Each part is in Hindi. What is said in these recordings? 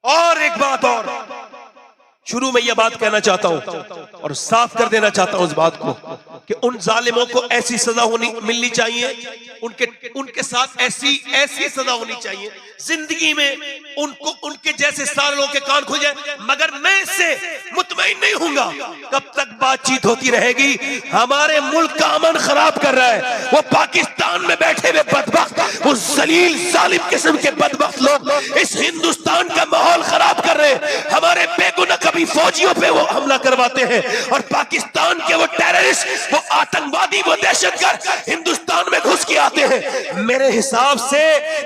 और एक बात और शुरू में यह बात कहना चाहता हूं और साफ कर देना चाहता हूं इस बात को कि उन जालिमों को ऐसी सजा मिलनी चाहिए, उनके साथ ऐसी सजा होनी चाहिए जिंदगी में उनको, उनके जैसे सारे लोगों के कान खुल जाए। मगर मैं इससे मुतमईन नहीं हूंगा। कब तक बातचीत होती रहेगी? हमारे मुल्क का अमन खराब कर रहा है वो पाकिस्तान में बैठे हुए बदबख्त, वो जलील जालिम किस्म के बदबख्त लोग इस हिंदुस्तान का माहौल खराब कर रहे हैं। हमारे बेगुनाह कभी फौजियों पे वो हमला करवाते हैं और पाकिस्तान के वो टेररिस्ट, वो आतंकवादी, वो दहशतगर्द हिंदुस्तान में घुस के आते हैं। मेरे हिसाब से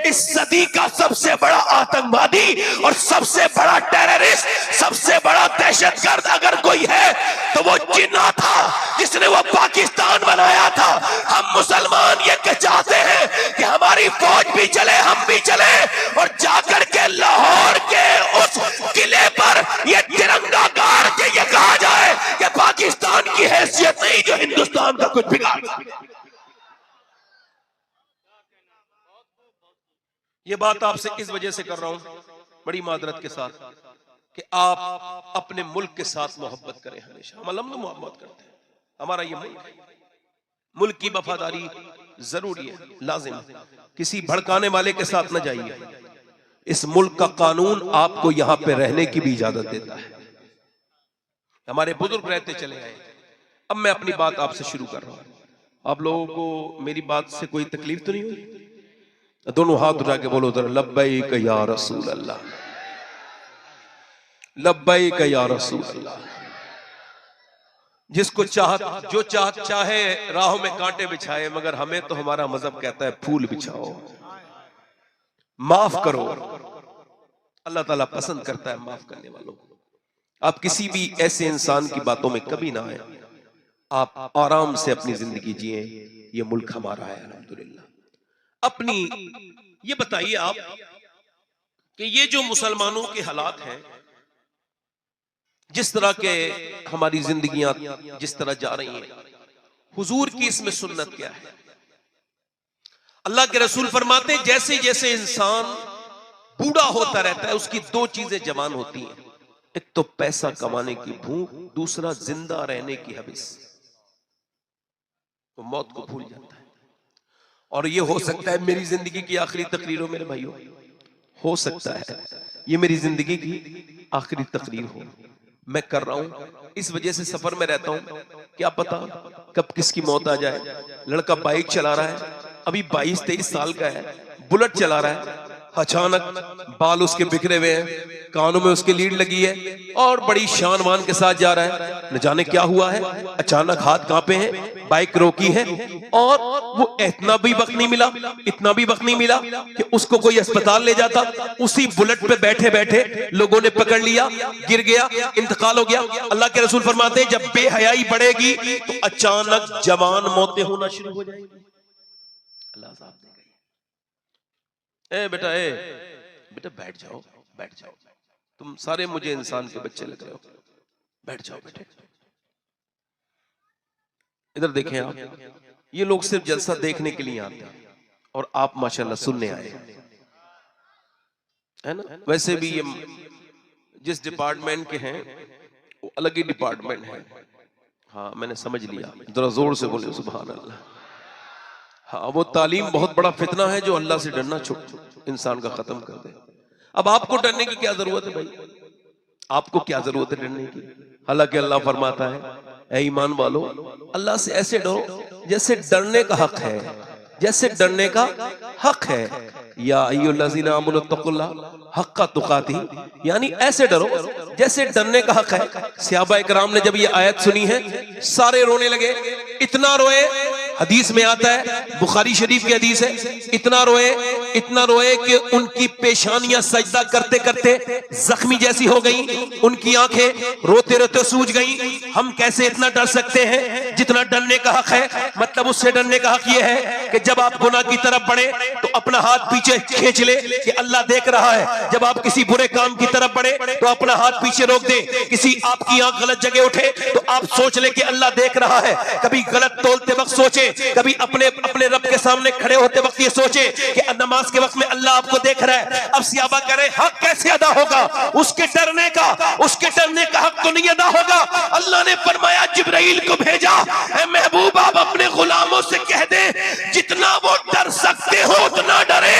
इस सदी का सबसे बड़ा आतंकवादी और सबसे बड़ा टेररिस्ट, सबसे बड़ा दहशतगर्द अगर कोई है तो वो जिन्ना था जिसने वो पाकिस्तान बनाया था। हम मुसलमान ये चाहते हैं कि हमारी फौज भी चले, हम भी चले और जाकर के लाहौर के उस किले पर ये तिरंगा गाड़ के ये कहा जाए कि पाकिस्तान की हैसियत नहीं जो हिंदुस्तान का कुछ बिगाड़ सके। ये बात आपसे इस वजह से कर रहा हूं बड़ी मादरत के साथ कि आप अपने मुल्क के साथ मोहब्बत करें। हमेशा हम अलहम्दुलिल्लाह मोहब्बत करते हैं, हमारा ये मुल्क है, मुल्क की वफादारी जरूरी है, लाजिम है। किसी भड़काने वाले के साथ न जाइए। इस मुल्क का कानून आपको यहां पे रहने की भी इजाजत देता है। हमारे बुजुर्ग रहते चले आए। अब मैं अपनी बात आपसे शुरू कर रहा हूं। आप लोगों को मेरी बात से कोई तकलीफ तो नहीं हुई? दोनों हाथ उठा के बोलो जरा, लब्बैक या रसूल अल्लाह, लब्बैक या रसूल अल्लाह। जिसको जो चाहे राहों में कांटे बिछाए, मगर हमें तो हमारा मजहब कहता है फूल बिछाओ, माफ करो। अल्लाह ताला पसंद करता है माफ करने वालों को। आप किसी भी ऐसे इंसान की बातों में कभी ना आए। आप आराम से अपनी जिंदगी जिए। ये मुल्क हमारा है अल्हम्दुलिल्लाह। अपनी ये बताइए आप कि ये जो मुसलमानों के हालात हैं, जिस तरह के हमारी जिंदगियां जिस तरह जा रही हैं, हुजूर की इसमें सुन्नत क्या है? अल्लाह के रसूल फरमाते हैं जैसे जैसे इंसान बूढ़ा होता रहता है उसकी दो चीजें जवान होती हैं। एक तो पैसा कमाने की भूख, दूसरा जिंदा रहने की हविस। तो मौत को भूल जाता है। और ये हो सकता है मेरी जिंदगी की आखिरी तकरीर हो मेरे भाइयों, हो सकता है ये मेरी जिंदगी की आखिरी तकरीर हो। मैं कर रहा हूं, इस वजह से सफर में रहता हूं, क्या पता कब किसकी मौत आ जाए। लड़का बाइक चला रहा है, अभी 22-23 साल का है, बुलेट चला रहा है, अचानक बाल उसके बिखरे हुए हैं, कानों में उसकी लीड लगी है और बड़ी शान वान के साथ जा रहा है। न जाने क्या हुआ है, अचानक हाथ कांपे हैं, बाइक रोकी है और वो इतना भी वक्त नहीं मिला, इतना भी वक्त नहीं मिला कि उसको कोई अस्पताल ले जाता। उसी बुलेट पे बैठे बैठे लोगों ने पकड़ लिया, गिर गया, इंतकाल हो गया। अल्लाह के रसूल फरमाते हैं जब बेहयाई बढ़ेगी तो अचानक जवान मौतें होना शुरू हो जाएगी। अल्लाह साहब ने कही, ए बेटा बैठ जाओ, बैठ जाओ, तुम सारे मुझे इंसान के बच्चे लग रहे हो, बैठ जाओ बेटे। इधर देखें आप, ये लोग सिर्फ जलसा देखने के लिए आते हैं और आप माशाल्लाह सुनने आए है ना। वैसे भी ये जिस डिपार्टमेंट के हैं वो अलग ही डिपार्टमेंट है। हाँ मैंने समझ लिया, जरा जोर से बोले सुभान अल्लाह। हाँ वो तालीम बहुत बड़ा फितना है जो अल्लाह से डरना इंसान का खत्म कर दे। अब आपको डरने की क्या जरूरत है भाई? आपको क्या जरूरत है डरने की? हालांकि अल्लाह फरमाता है ऐ ईमान वालो अल्लाह से ऐसे डरो जैसे डरने का हक है, जैसे डरने का हक है। या अय्युहल्लज़ीना आमनु तक़ुल्लाह हक़्क़ तुक़ातिह, यानी ऐसे डरो जैसे डरने का हक है। सहाबा इकराम ने जब ये आयत सुनी है सारे रोने लगे, इतना रोए, हदीस में आता है, बुखारी शरीफ की हदीस है, इतना रोए कि उनकी पेशानियां सजदा करते करते जख्मी जैसी हो गई, उनकी आंखें रोते रोते सूज गई। हम कैसे इतना डर सकते हैं जितना डरने का हक है, मतलब उससे डरने का हक ये है कि जब आप गुनाह की तरफ बढ़े तो अपना हाथ पीछे खींच ले कि अल्लाह देख रहा है। जब आप किसी बुरे काम की तरफ बढ़े तो अपना हाथ पीछे रोक दे। किसी आपकी आंख गलत जगह उठे तो आप सोच ले कि अल्लाह देख रहा है। कभी गलत तोलते वक्त सोचे, कभी अपने अपने रब के सामने खड़े होते वक्त ये सोचे कि नमाज के वक्त में अल्लाह आपको देख रहा है। अब सियाबा करे हक कैसे अदा होगा? उसके डरने का हक तो नहीं अदा होगा। अल्लाह ने फरमाया जिब्राइल को भेजा, ऐ महबूब आप अपने गुलामों से कह दे जितना वो डर सकते हो उतना डरे।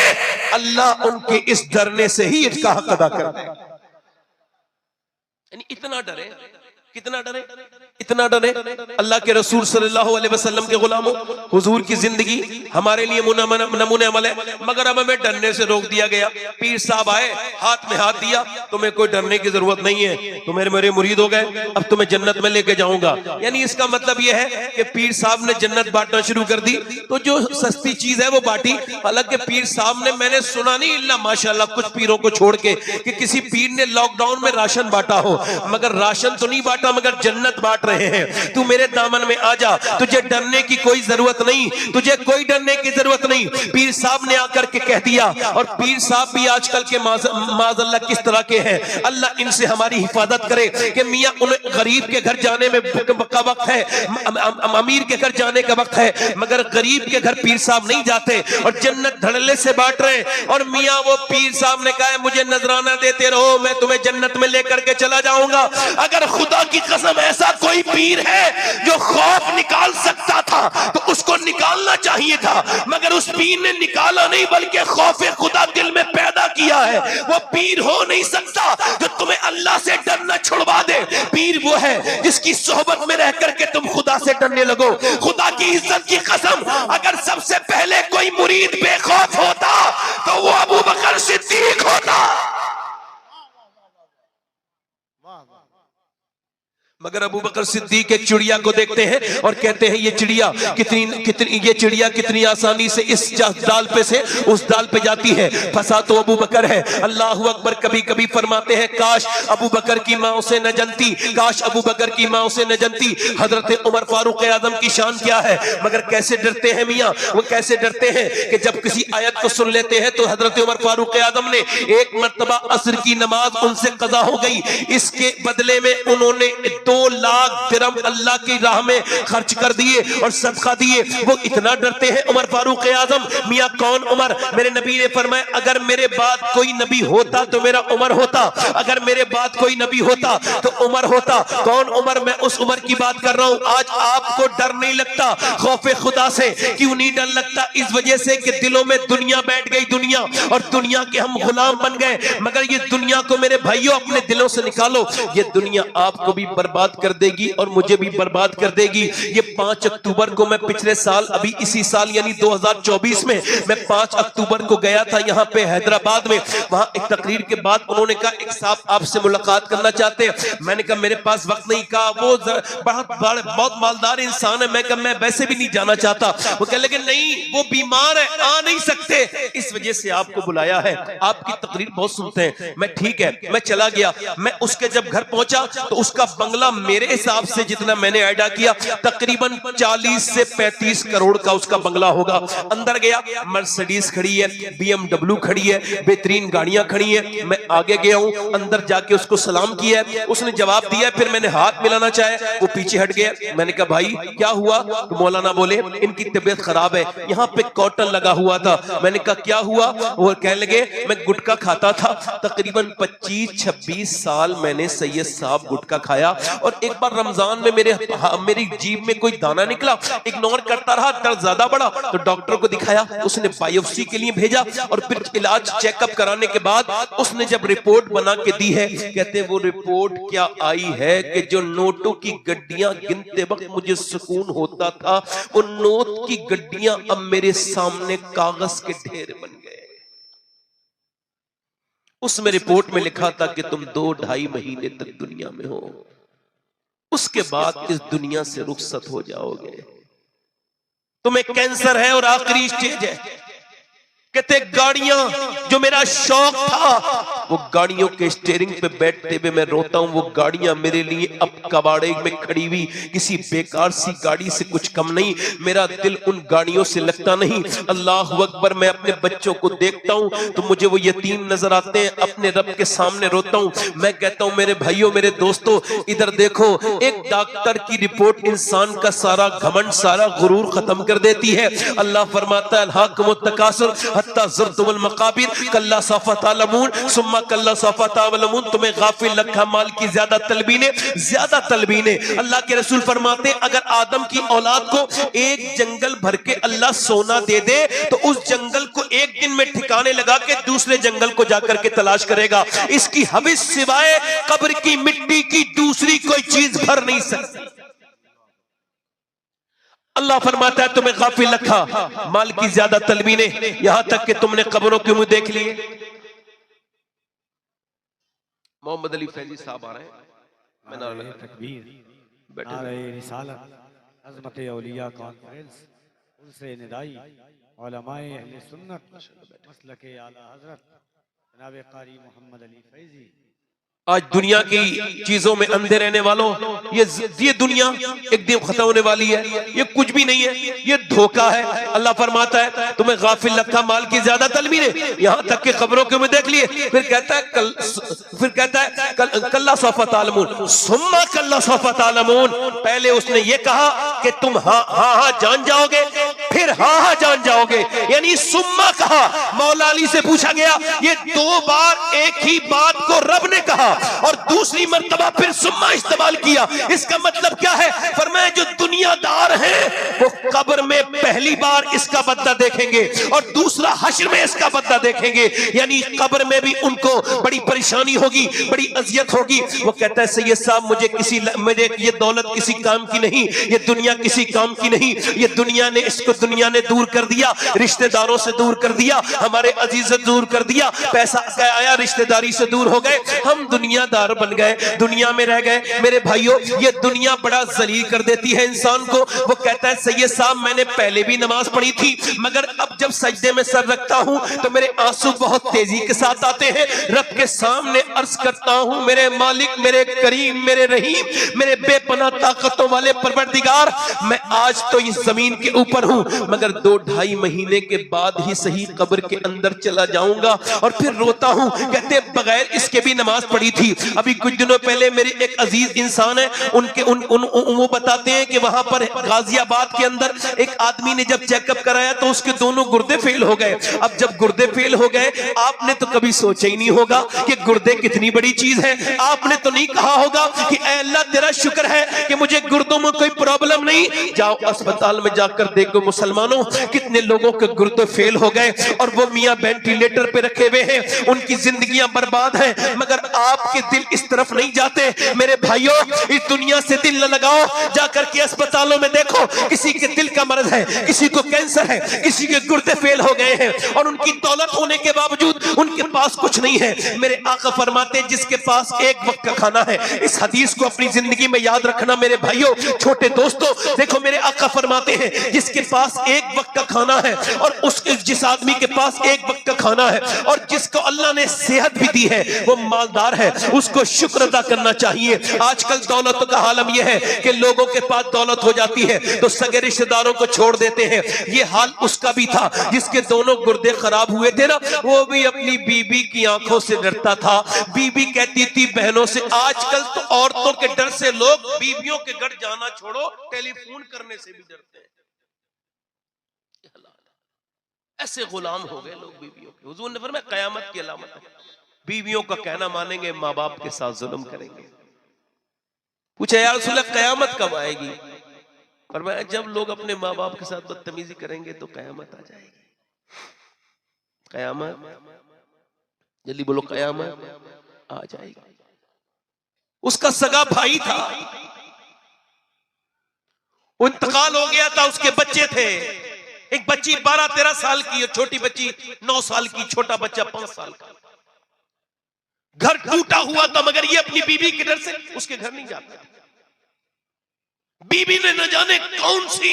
अल्लाह उनके इस डरने से ही इसका हक अदा कर दे। यानी इतना डरे, कितना डरे, इतना डरे। अल्लाह के रसूल सल्लल्लाहु अलैहि वसल्लम के गुलामों, हुजूर की जिंदगी हमारे लिए नमूने अमल है, मगर अब हमें डरने से रोक दिया गया। पीर साहब आए, हाथ में हाथ दिया, तुम्हें कोई डरने की जरूरत नहीं है, तुम्हें मेरे मुरीद हो गए, अब तुम्हें जन्नत में लेके जाऊंगा। यानी इसका मतलब यह है कि पीर साहब ने जन्नत बांटना शुरू कर दी। तो जो सस्ती चीज है वो बांटी। हालांकि पीर साहब ने, मैंने सुना नहीं इल्ला माशाल्लाह कुछ पीरों को छोड़ के कि किसी पीर ने लॉकडाउन में राशन बांटा हो, मगर राशन तो नहीं बांटा, मगर जन्नत बांट रहे हैं। तू मेरे दामन में आ जा, तुझे डरने की कोई जरूरत नहीं, तुझे कोई डरने की जरूरत नहीं। पीर साहब ने आकर के कह दिया। और पीर साहब भी आजकल के माज़अल्लाह किस तरह के हैं, अल्लाह इनसे हमारी हिफाजत करे कि मियां उन्हें गरीब के घर जाने में का वक्त है, अमीर के घर जाने का वक्त है, मगर गरीब के घर पीर साहब नहीं जाते और जन्नत धड़ल्ले से बांट रहे। और मियां वो पीर साहब ने कहा मुझे नजराना देते रहो, मैं तुम्हें जन्नत में लेकर के चला जाऊंगा। अगर खुदा की कसम ऐसा कोई पीर है जो खौफ निकाल सकता था तो उसको निकालना चाहिए था, मगर उस पीर ने निकाला नहीं बल्कि खौफे खुदा दिल में पैदा किया है। वो पीर हो नहीं सकता जो तुम्हें अल्लाह से डरना छुड़वा दे। पीर वो है जिसकी सोहबत में रह करके तुम खुदा से डरने लगो। खुदा की इज्जत की कसम, अगर सबसे पहले कोई मुरीद बेखौफ होता तो वो अबू बकर सिद्दीक होता। मगर अबू बकर सिद्दीक एक चिड़िया को देखते हैं और कहते हैं ये चिड़िया कितनी आसानी से इस डाल पे से उस डाल पे जाती है, फंसा तो अबू बकर है। अल्लाह अकबर। कभी कभी फरमाते हैं काश अबू बकर की माँ उसे न जनती, काश अबू बकर की माँ उसे न जनती। हजरत उमर फारूक आजम की शान क्या है, मगर कैसे डरते हैं मियाँ, वो कैसे डरते हैं कि जब किसी आयत को सुन लेते हैं तो हजरत उमर फारूक आजम ने एक मर्तबा असर की नमाज उनसे कज़ा हो गई, इसके बदले में उन्होंने 2 लाख दिरहम अल्लाह की राह में खर्च कर दिए और सदका दिए। वो इतना डरते हैं उमर फारूक आजम। मियां कौन उमर? मेरे नबी ने फरमाया अगर मेरे बाद कोई नबी होता तो मेरा उमर होता, अगर मेरे बाद कोई नबी होता तो उमर होता। कौन उमर? मैं उस उमर की बात कर रहा हूं। आज आपको डर नहीं लगता खौफे खुदा से? क्यों नहीं डर लगता? इस वजह से कि दिलों में दुनिया बैठ गई, दुनिया, और दुनिया के हम गुलाम बन गए। मगर ये दुनिया को मेरे भाइयों अपने दिलों से निकालो। ये दुनिया आपको भी बर्बाद कर देगी और मुझे भी बर्बाद कर देगी। ये 5 अक्टूबर को मैं पिछले साल, अभी इसी साल यानी 2024 में मैं 5 अक्टूबर को गया था यहाँ पे हैदराबाद में। वहां एक तकरीर के बाद उन्होंने कहा एक साहब आपसे मुलाकात करना चाहते हैं। मैंने कहा मेरे पास वक्त नहीं। कहा वो बहुत मालदार इंसान है। मैं कहा मैं वैसे भी नहीं जाना चाहता। वो कह लेकिन नहीं वो बीमार है, आ नहीं सकते, इस वजह से आपको बुलाया है, आपकी तकरीर बहुत सुनते हैं। मैं ठीक है, मैं चला गया। मैं उसके जब घर पहुंचा तो उसका बंगला मेरे हिसाब से जितना मैंने आइडिया किया तकरीबन 40 से 35 करोड़ का उसका बंगला होगा। अंदर गया, मर्सिडीज खड़ी है, BMW खड़ी है, बेहतरीन गाड़ियां खड़ी हैं। मैं आगे गया हूं, अंदर जाके उसको सलाम किया, उसने जवाब दिया, फिर मैंने हाथ मिलाना चाहे, वो पीछे हट गया। मैंने कहा भाई क्या हुआ? तो मौलाना बोले इनकी तबीयत खराब है, यहाँ पे कॉटन लगा हुआ था। मैंने कहा क्या हुआ? वो कहने लगे मैं गुटखा खाता था, तकरीबन 25-26 साल मैंने सैयद साहब गुटखा खाया, और एक बार रमजान में मेरी जीभ में कोई दाना निकला, इग्नोर करता रहा, दर्द ज्यादा बढ़ा तो डॉक्टर को दिखाया, उसने बायोप्सी के लिए भेजा और फिर इलाज चेकअप कराने के बाद उसने जब रिपोर्ट बना के दी है, कहते वो रिपोर्ट क्या आई है कि जो नोटों की गड्डियां गिनते वक्त मुझे सुकून होता था, उन नोट की गड्डियां अब मेरे सामने कागज के ढेर बन गए। उसमें रिपोर्ट में लिखा था कि तुम 2-2.5 महीने तक दुनिया में हो, उसके बाद इस दुनिया से रुखसत हो जाओगे, तुम्हें कैंसर है और आखिरी स्टेज है। कहते गाड़ियां जो मेरा शौक था वो गाड़ियों के स्टीयरिंग पे बैठते हुए मैं रोता हूँ। वो गाड़ियां मेरे लिए अब कबाड़े में खड़ी हुई किसी बेकार सी गाड़ी से कुछ कम नहीं। मेरा दिल उन गाड़ियों से लगता नहीं। अल्लाह अकबर। मैं अपने बच्चों को देखता हूँ तो मुझे वो यतीम नजर आते हैं। अपने रब के सामने रोता हूँ। मैं कहता हूँ मेरे भाइयों, मेरे दोस्तों, इधर देखो, एक डॉक्टर की रिपोर्ट इंसान का सारा घमंड, सारा गुरूर खत्म कर देती है। अल्लाह फरमाता है हाकुमुत तकासुर हत्ता ज़ुरतुमुल मकाबिर कल्ला सौफ़ा तअलमून सुम्मा कल्ला सौफ़ा तअलमून। तुम्हें गाफिल रखा माल की ज्यादा तलबीने, ज्यादा तलबीने। अल्लाह के रसूल फरमाते हैं अगर आदम की औलाद को एक जंगल भर के अल्लाह सोना दे दे तो उस जंगल को एक दिन में ठिकाने लगा के दूसरे जंगल को जाकर के तलाश करेगा। इसकी हविस सिवाय कब्र की मिट्टी की दूसरी कोई चीज भर नहीं सकती। अल्लाह फरमाता है तुम्हें गाफिल रखा माल की ज्यादा तलबीने, यहां तक कि तुमने कब्रों के मुंह देख लिए। मोहम्मद अली फैजी साहब आ रहे हैं। तकबीर नारे रिसालत अज़मत औलिया कॉन्फ्रेंस उनसे निदाई उलमाए अहले सुन्नत मसलके आला हज़रत जनाब कारी मोहम्मद अली फैजी। आज दुनिया की चीजों में अंधे रहने वालों, ये दुनिया एक दिन खत्म होने वाली है। ये कुछ भी नहीं है, ये धोखा है। अल्लाह फरमाता है तुम्हें गाफिल रखा माल की ज्यादा तलबीने, यहां तक कि खबरों के में देख लिए। फिर कहता है कल्ला सौफ़ा तअलमून सुम्मा कल्ला सौफ़ा तअलमून। पहले उसने ये कहा कि तुम हाँ जान जाओगे, फिर हाँ जान जाओगे, यानी सुम्मा कहा। मौला अली से पूछा गया ये दो बार एक ही बात को रब ने कहा और दूसरी मर्तबा फिर सुम्मा इस्तेमाल किया, इसका मतलब क्या है? फरमाया जो दुनियादार हैं वो कब्र में पहली बार इसका बदला देखेंगे और दूसरा हश्र में इसका बदला देखेंगे, यानी कब्र में भी उनको बड़ी परेशानी होगी, बड़ी अजियत होगी। वो कहता है सैयद साहब मुझे ये दौलत किसी काम की नहीं, ये दुनिया किसी काम की नहीं। ये दुनिया ने दूर कर दिया, रिश्तेदारों से दूर कर दिया, हमारे अजीज से दूर कर दिया, पैसा आया रिश्तेदारी से दूर हो गए, हम दुनियादार बन गए, दुनिया में रह गए। मेरे भाइयों ये दुनिया बड़ा जलील कर देती है इंसान को। वो कहता है सैयद साहब मैंने पहले भी नमाज पढ़ी थी मगर अब जब सजदे में सर रखता हूं तो मेरे आंसू बहुत तेजी के साथ आते हैं। रब के सामने अर्ज करता हूं मेरे मालिक, मेरे करीम, मेरे रहीम, मेरे बेपनाह ताकतों वाले परवरदिगार, मैं आज तो इस जमीन के ऊपर हूं मगर 2-2.5 महीने के बाद ही सही कब्र के अंदर चला जाऊंगा और फिर रोता हूं। कहते बगैर इसके भी नमाज पढ़ी थी। अभी कुछ दिनों पहले मेरे एक अजीज इंसान है, वो बताते हैं कि वहां पर गाजियाबाद के अंदर एक आदमी ने जब चेकअप कराया तो उसके दोनों गुर्दे फेल हो गए। अब जब गुर्दे फेल हो गए, आपने तो कभी सोचा ही नहीं होगा कि गुर्दे कितनी बड़ी चीज है। आपने तो नहीं कहा होगा कि ऐ अल्लाह तेरा शुक्र है कि मुझे गुर्दों में कोई प्रॉब्लम नहीं। जाओ अस्पताल में जाकर देखो मुसलमानों कितने लोगों के गुर्दे फेल हो गए और वो मियां वेंटिलेटर पे रखे हुए हैं, उनकी जिंदगियां बर्बाद हैं। मगर आपके दिल इस तरफ नहीं जाते। मेरे भाइयों इस दुनिया से दिल न लगाओ, जाकर के अस्पतालों में देखो किसी के दिल का मर्ज है, किसी को कैंसर है, किसी के गुर्दे फेल हो गए हैं और उनकी दौलत होने के बावजूद उनके पास कुछ नहीं है। मेरे आका फरमाते जिसके पास एक वक्त का खाना है, इस हदीस को अपनी जिंदगी में याद रखना मेरे भाइयों, छोटे दोस्तों। देखो मेरे आका फरमाते हैं जिसके पास एक वक्त का खाना है और जिस आदमी के पास एक वक्त का खाना है और जिसको अल्लाह ने सेहत भी दी है वो मालदार है, उसको शुक्र अदा करना चाहिए। आजकल दौलत का हालम यह है कि लोगों के पास दौलत हो जाती है तो सगे रिश्तेदारों को छोड़ देते हैं। ये हाल उसका भी था जिसके दोनों गुर्दे खराब हुए थे ना, वो भी अपनी बीबी की आंखों से डरता था। बीबी कहती थी बहनों से, आजकल तो औरतों के डर से लोग बीवियों के घर जाना छोड़ो टेलीफोन करने से भी डरते हैं। ऐसे गुलाम हो गए लोग बीवियों के। हुजूर ने फरमाया कयामत की अलामत है, बीवियों का कहना मानेंगे, माँ बाप के साथ जुल्म करेंगे। पूछा या रसूल अल्लाह कयामत कब आएगी? फरमाया जब लोग अपने माँ बाप के साथ बदतमीजी करेंगे तो कयामत आ जाएगी। कयामत, जल्दी बोलो, कयामत आ जाएगी। उसका सगा भाई था, वो इंतकाल हो गया था, उसके बच्चे थे। एक बच्ची 12-13 साल की और छोटी बच्ची 9 साल की, छोटा बच्चा 5 साल का। घर टूटा हुआ था मगर ये अपनी बीबी के डर से उसके घर नहीं जाता। बीबी ने न जाने कौन सी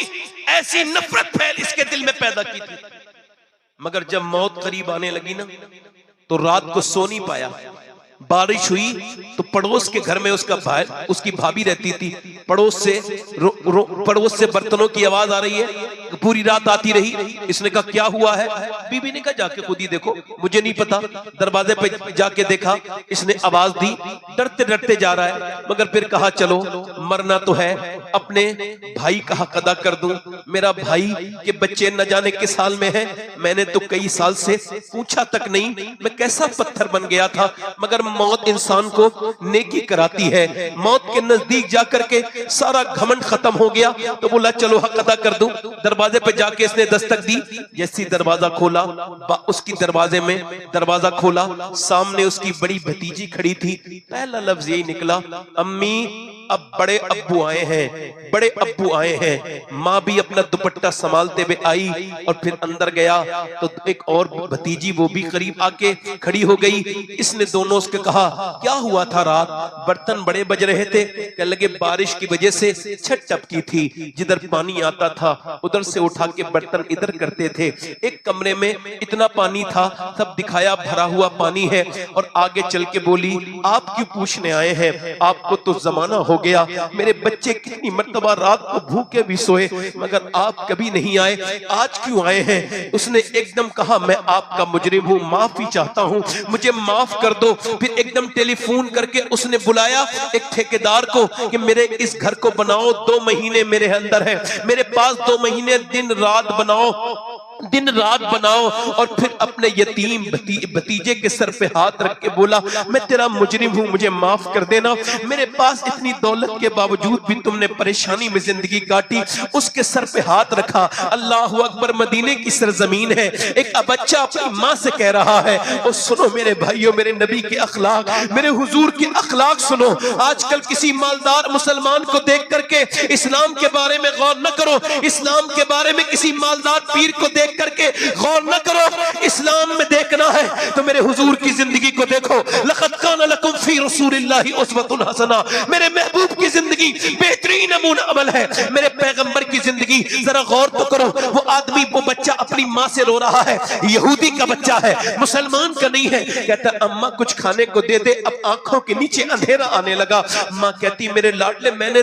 ऐसी नफरत फैल इसके दिल में पैदा की थी। मगर जब मौत करीब आने लगी ना तो रात को सो नहीं पाया। बारिश हुई तो पड़ोस के घर में उसकी भाभी रहती थी। पड़ोस से बर्तनों की आवाज आ रही है, पूरी रात आती रही। इसने कहा क्या हुआ है? बीबी ने कहा जाके खुद ही देखो, मुझे नहीं पता। दरवाजे पे जाके देखा, इसने आवाज दी, डरते डरते जा रहा है। मगर फिर कहा चलो मरना तो है, अपने भाई का हक अदा कर दूं। मेरा भाई के बच्चे न जाने किस साल में है, मैंने तो कई साल से पूछा तक नहीं मैं कैसा पत्थर बन गया था। मगर मौत इंसान को नेकी कराती है। मौत के नजदीक जाकर के सारा घमंड खत्म हो गया, तो बोला चलो हक अदा कर दूं। दरवाजे पे जाके इसने दस्तक दी। जैसी दरवाजा खोला, उसकी दरवाजा खोला, सामने उसकी बड़ी भतीजी खड़ी थी। पहला लफ्ज यही निकला, अम्मी अब बड़े अब्बू आए हैं, बड़े अब्बू आए हैं। माँ भी अपना दुपट्टा संभालते हुए आई और फिर अंदर गया तो एक और भतीजी वो भी करीब आके खड़ी हो गई। इसने दोनों उसके कहा क्या हुआ था रात? बर्तन बड़े बज रहे थे। कहने लगे बारिश की वजह से छत टपकी थी, जिधर पानी आता था उधर से उठा के बर्तन इधर करते थे। एक कमरे में इतना पानी था, सब दिखाया भरा हुआ पानी है। और आगे चल के बोली आप क्यों पूछने आए हैं? आपको तो जमाना हो गया, मेरे बच्चे कितनी मर्तबा रात को भूखे भी सोए मगर आप कभी नहीं आए, आज क्यों आए हैं? उसने एकदम कहा मैं आपका मुजरिम हूँ, माफी चाहता हूँ, मुझे माफ कर दो। फिर एकदम टेलीफोन करके उसने बुलाया एक ठेकेदार को कि मेरे इस घर को बनाओ, 2 महीने मेरे अंदर है, मेरे पास 2 महीने दिन रात बनाओ। और फिर अपने यतीम भतीजे के सर पे हाथ रख के बोला मैं तेरा मुजरिम हूँ, मुझे माफ कर देना। मेरे पास इतनी दौलत के बावजूद भी तुमने परेशानी में जिंदगी काटी। उसके सर पे हाथ रखा। अल्लाह अकबर, मदीने की सरजमीन है। एक बच्चा अपनी माँ से कह रहा है और सुनो मेरे भाइयों, मेरे नबी के अखलाक, मेरे हुजूर के अखलाक सुनो। आजकल किसी मालदार मुसलमान को देख करके इस्लाम के बारे में गौर न करो, इस्लाम के बारे में किसी मालदार पीर को देख करके गौर न करो। इस्लाम में देखना है तो मेरे हुजूर की जिंदगी को देखो। लक़द काना लकुम फी रसूलिल्लाहि उस्वतुन हसना, मेरे महबूब की जिंदगी बेहतरीन नमूना अमल है। मेरे पैगंबर की जिंदगी जरा गौर तो करो। वो आदमी, वो बच्चा अपनी माँ से रो रहा है, यहूदी का बच्चा है, मुसलमान का नहीं है। कहता अम्मा कुछ खाने को दे दे। अब आंखों के नीचे अंधेरा आने लगा। माँ कहती मेरे लाडले, मैंने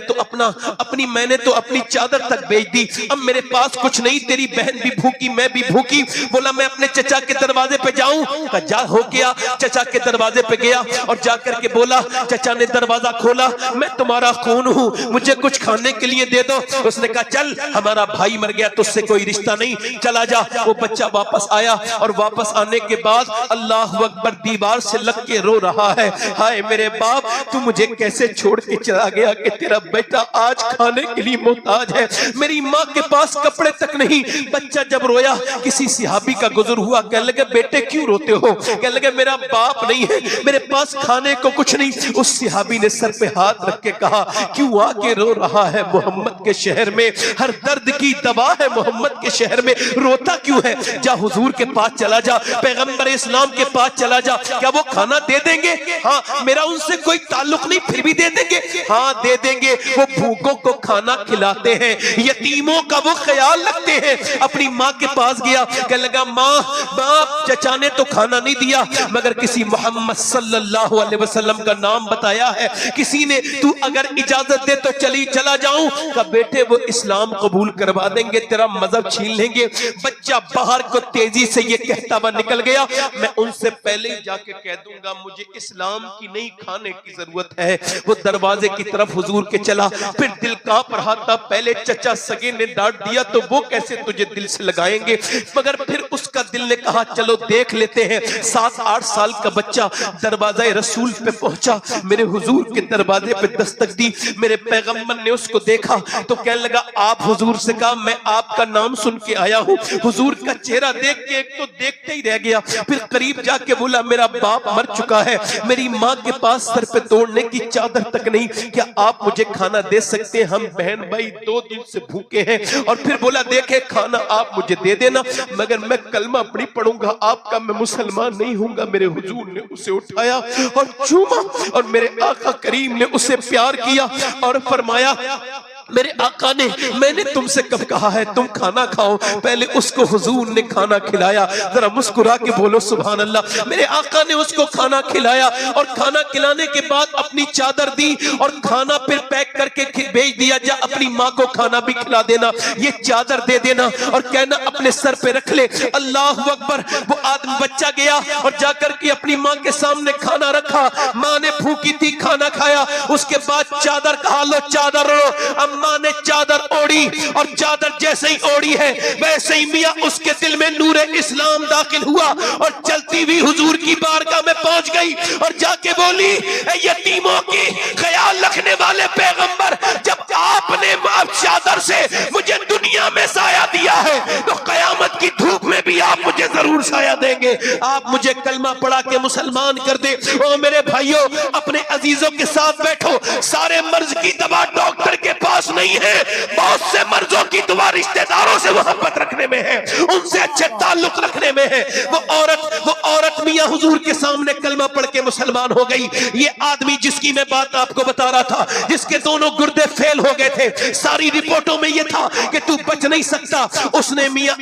तो अपनी चादर तक बेच दी, अब मेरे पास कुछ नहीं, तेरी बहन भी भूखी, मैं भी भूखी। बोला मैं अपने चचा के दरवाजे पे जाऊं? जा हो गया, चचा के दरवाजे पे गया और जाकर के बोला, चचा ने दरवाजा खोला, मैं तुम्हारा खून हूं, मुझे कुछ खाने के लिए दे दो। उसने कहा चल, हमारा भाई मर गया, तुझसे कोई रिश्ता नहीं, चला जा। वो बच्चा वापस आया और वापस आने के बाद अल्लाह अकबर दीवार से लग के रो रहा है, हाय मेरे बाप, तू मुझे कैसे छोड़ के चला गया कि तेरा बेटा आज खाने के लिए मोहताज है, मेरी माँ के पास कपड़े तक नहीं। बच्चा जब रोया, किसी सिहाबी का गुजर हुआ, कहने लगे बेटे क्यों रोते हो? कहने लगे मेरा बाप नहीं है, मेरे पास खाने को कुछ नहीं। उस सिहाबी ने सर पे हाथ रख के कहा क्यों आके रो रहा है? मोहम्मद के शहर में हर दर्द की दवा है, मोहम्मद के शहर में रोता क्यों है? जा हुजूर के पास चला जा, पैगंबर इस्लाम के पास चला जा, क्या वो खाना दे देंगे? हाँ, मेरा उनसे कोई ताल्लुक नहीं, फिर भी दे देंगे? हाँ दे देंगे। वो भूखों को खाना खिलाते हैं, यतीमों का वो ख्याल रखते हैं। अपनी माँ के पास गया, कहने लगा माँ बाप, चचा ने तो खाना नहीं दिया मगर किसी मोहम्मद सल्लल्लाहु अलैहि वसल्लम का नाम बताया है, किसी ने, तू अगर इजाजत दे तो चला जाऊं? का बेटे वो इस्लाम कबूल करवा देंगे, तेरा मजहब छीन लेंगे। बच्चा बाहर को तेजी से ये कहता हुआ निकल गया, मैं उनसे पहले ही जाके कह दूंगा मुझे इस्लाम की नहीं खाने की जरूरत है। वो दरवाजे की तरफ हुजूर के चला, फिर दिल कांप रहा था, पहले चचा सगे ने डांट दिया तो वो कैसे तुझे दिल से लगाएंगे, मगर फिर उसका दिल ने कहा चलो देख लेते हैं। 7-8 साल का बच्चा दरवाजे रसूल पे पहुंचा, मेरे हुजूर के दरवाजे पे दस्तक दी। मेरे पैगंबर ने उसको देखा तो कहने लगा आप हुजूर से कहा मैं आपका नाम सुन के आया हूँ। हुजूर का चेहरा देख के एक तो देखते ही रह गया, फिर करीब जाके बोला मेरा बाप मर चुका है, मेरी माँ के पास सर पे तोड़ने की चादर तक नहीं, क्या आप मुझे खाना दे सकते हैं? हम बहन भाई 2 दिन से भूखे हैं। और फिर बोला देखे खाना आप मुझे दे देना मगर मैं कलमा अपनी पढ़ूंगा, आपका मैं मुसलमान नहीं हूंगा। मेरे हुजूर ने उसे उठाया और चूमा और मेरे आका करीम ने उसे प्यार किया और फरमाया मेरे आका ने, मैंने तुमसे कब कहा है तुम खाना खाओ, पहले उसको हुजूर ने खाना खिलाया। जरा मुस्कुरा के बोलो सुभान अल्लाह। मेरे आका ने उसको खाना खिलाया और खाना खिलाने के बाद अपनी चादर दी और खाना फिर पैक करके भेज दिया, जा अपनी माँ को खाना भी खिला देना, ये चादर दे देना और कहना अपने सर पे रख ले। अल्लाह अकबर। वो आदमी बच्चा गया और जाकर के अपनी माँ के सामने खाना रखा, माँ ने भूखी थी, खाना खाया, उसके बाद चादर कहा लो चादर लो। अम्मा ने चादर ओढ़ी और चादर जैसे ही ओढ़ी है वैसे ही मियां उसके दिल में नूरे इस्लाम दाखिल हुआ और चलती हुई हुजूर की बारगाह में पहुंच गई और जाके बोली, यतीमों की ख्याल रखने वाले पैगंबर, जब आपने चादर से मुझे दुनिया में साया दिया है तो कयामत की धूप में भी आप मुझे जरूर साया देंगे। आप मुझे कलमा पढ़ा के मुसलमान कर दे। ओ मेरे भाइयों, अपने अजीजों के साथ बैठो। सारे मर्ज की दवा डॉक्टर के पास नहीं है, बहुत से मर्जों की दवा रिश्तेदारों से मोहब्बत रखने में है, उनसे अच्छे ताल्लुक रखने में है। वो औरत मियां हुजूर के सामने कलमा पढ़ के मुसलमान हो गई। ये आदमी जिसकी मैं बात आपको बता रहा था, जिसके दोनों गुर्दे फेल हो गए थे, सारी रिपोर्टों में ये था कि तू बच नहीं सकता, उसने मियां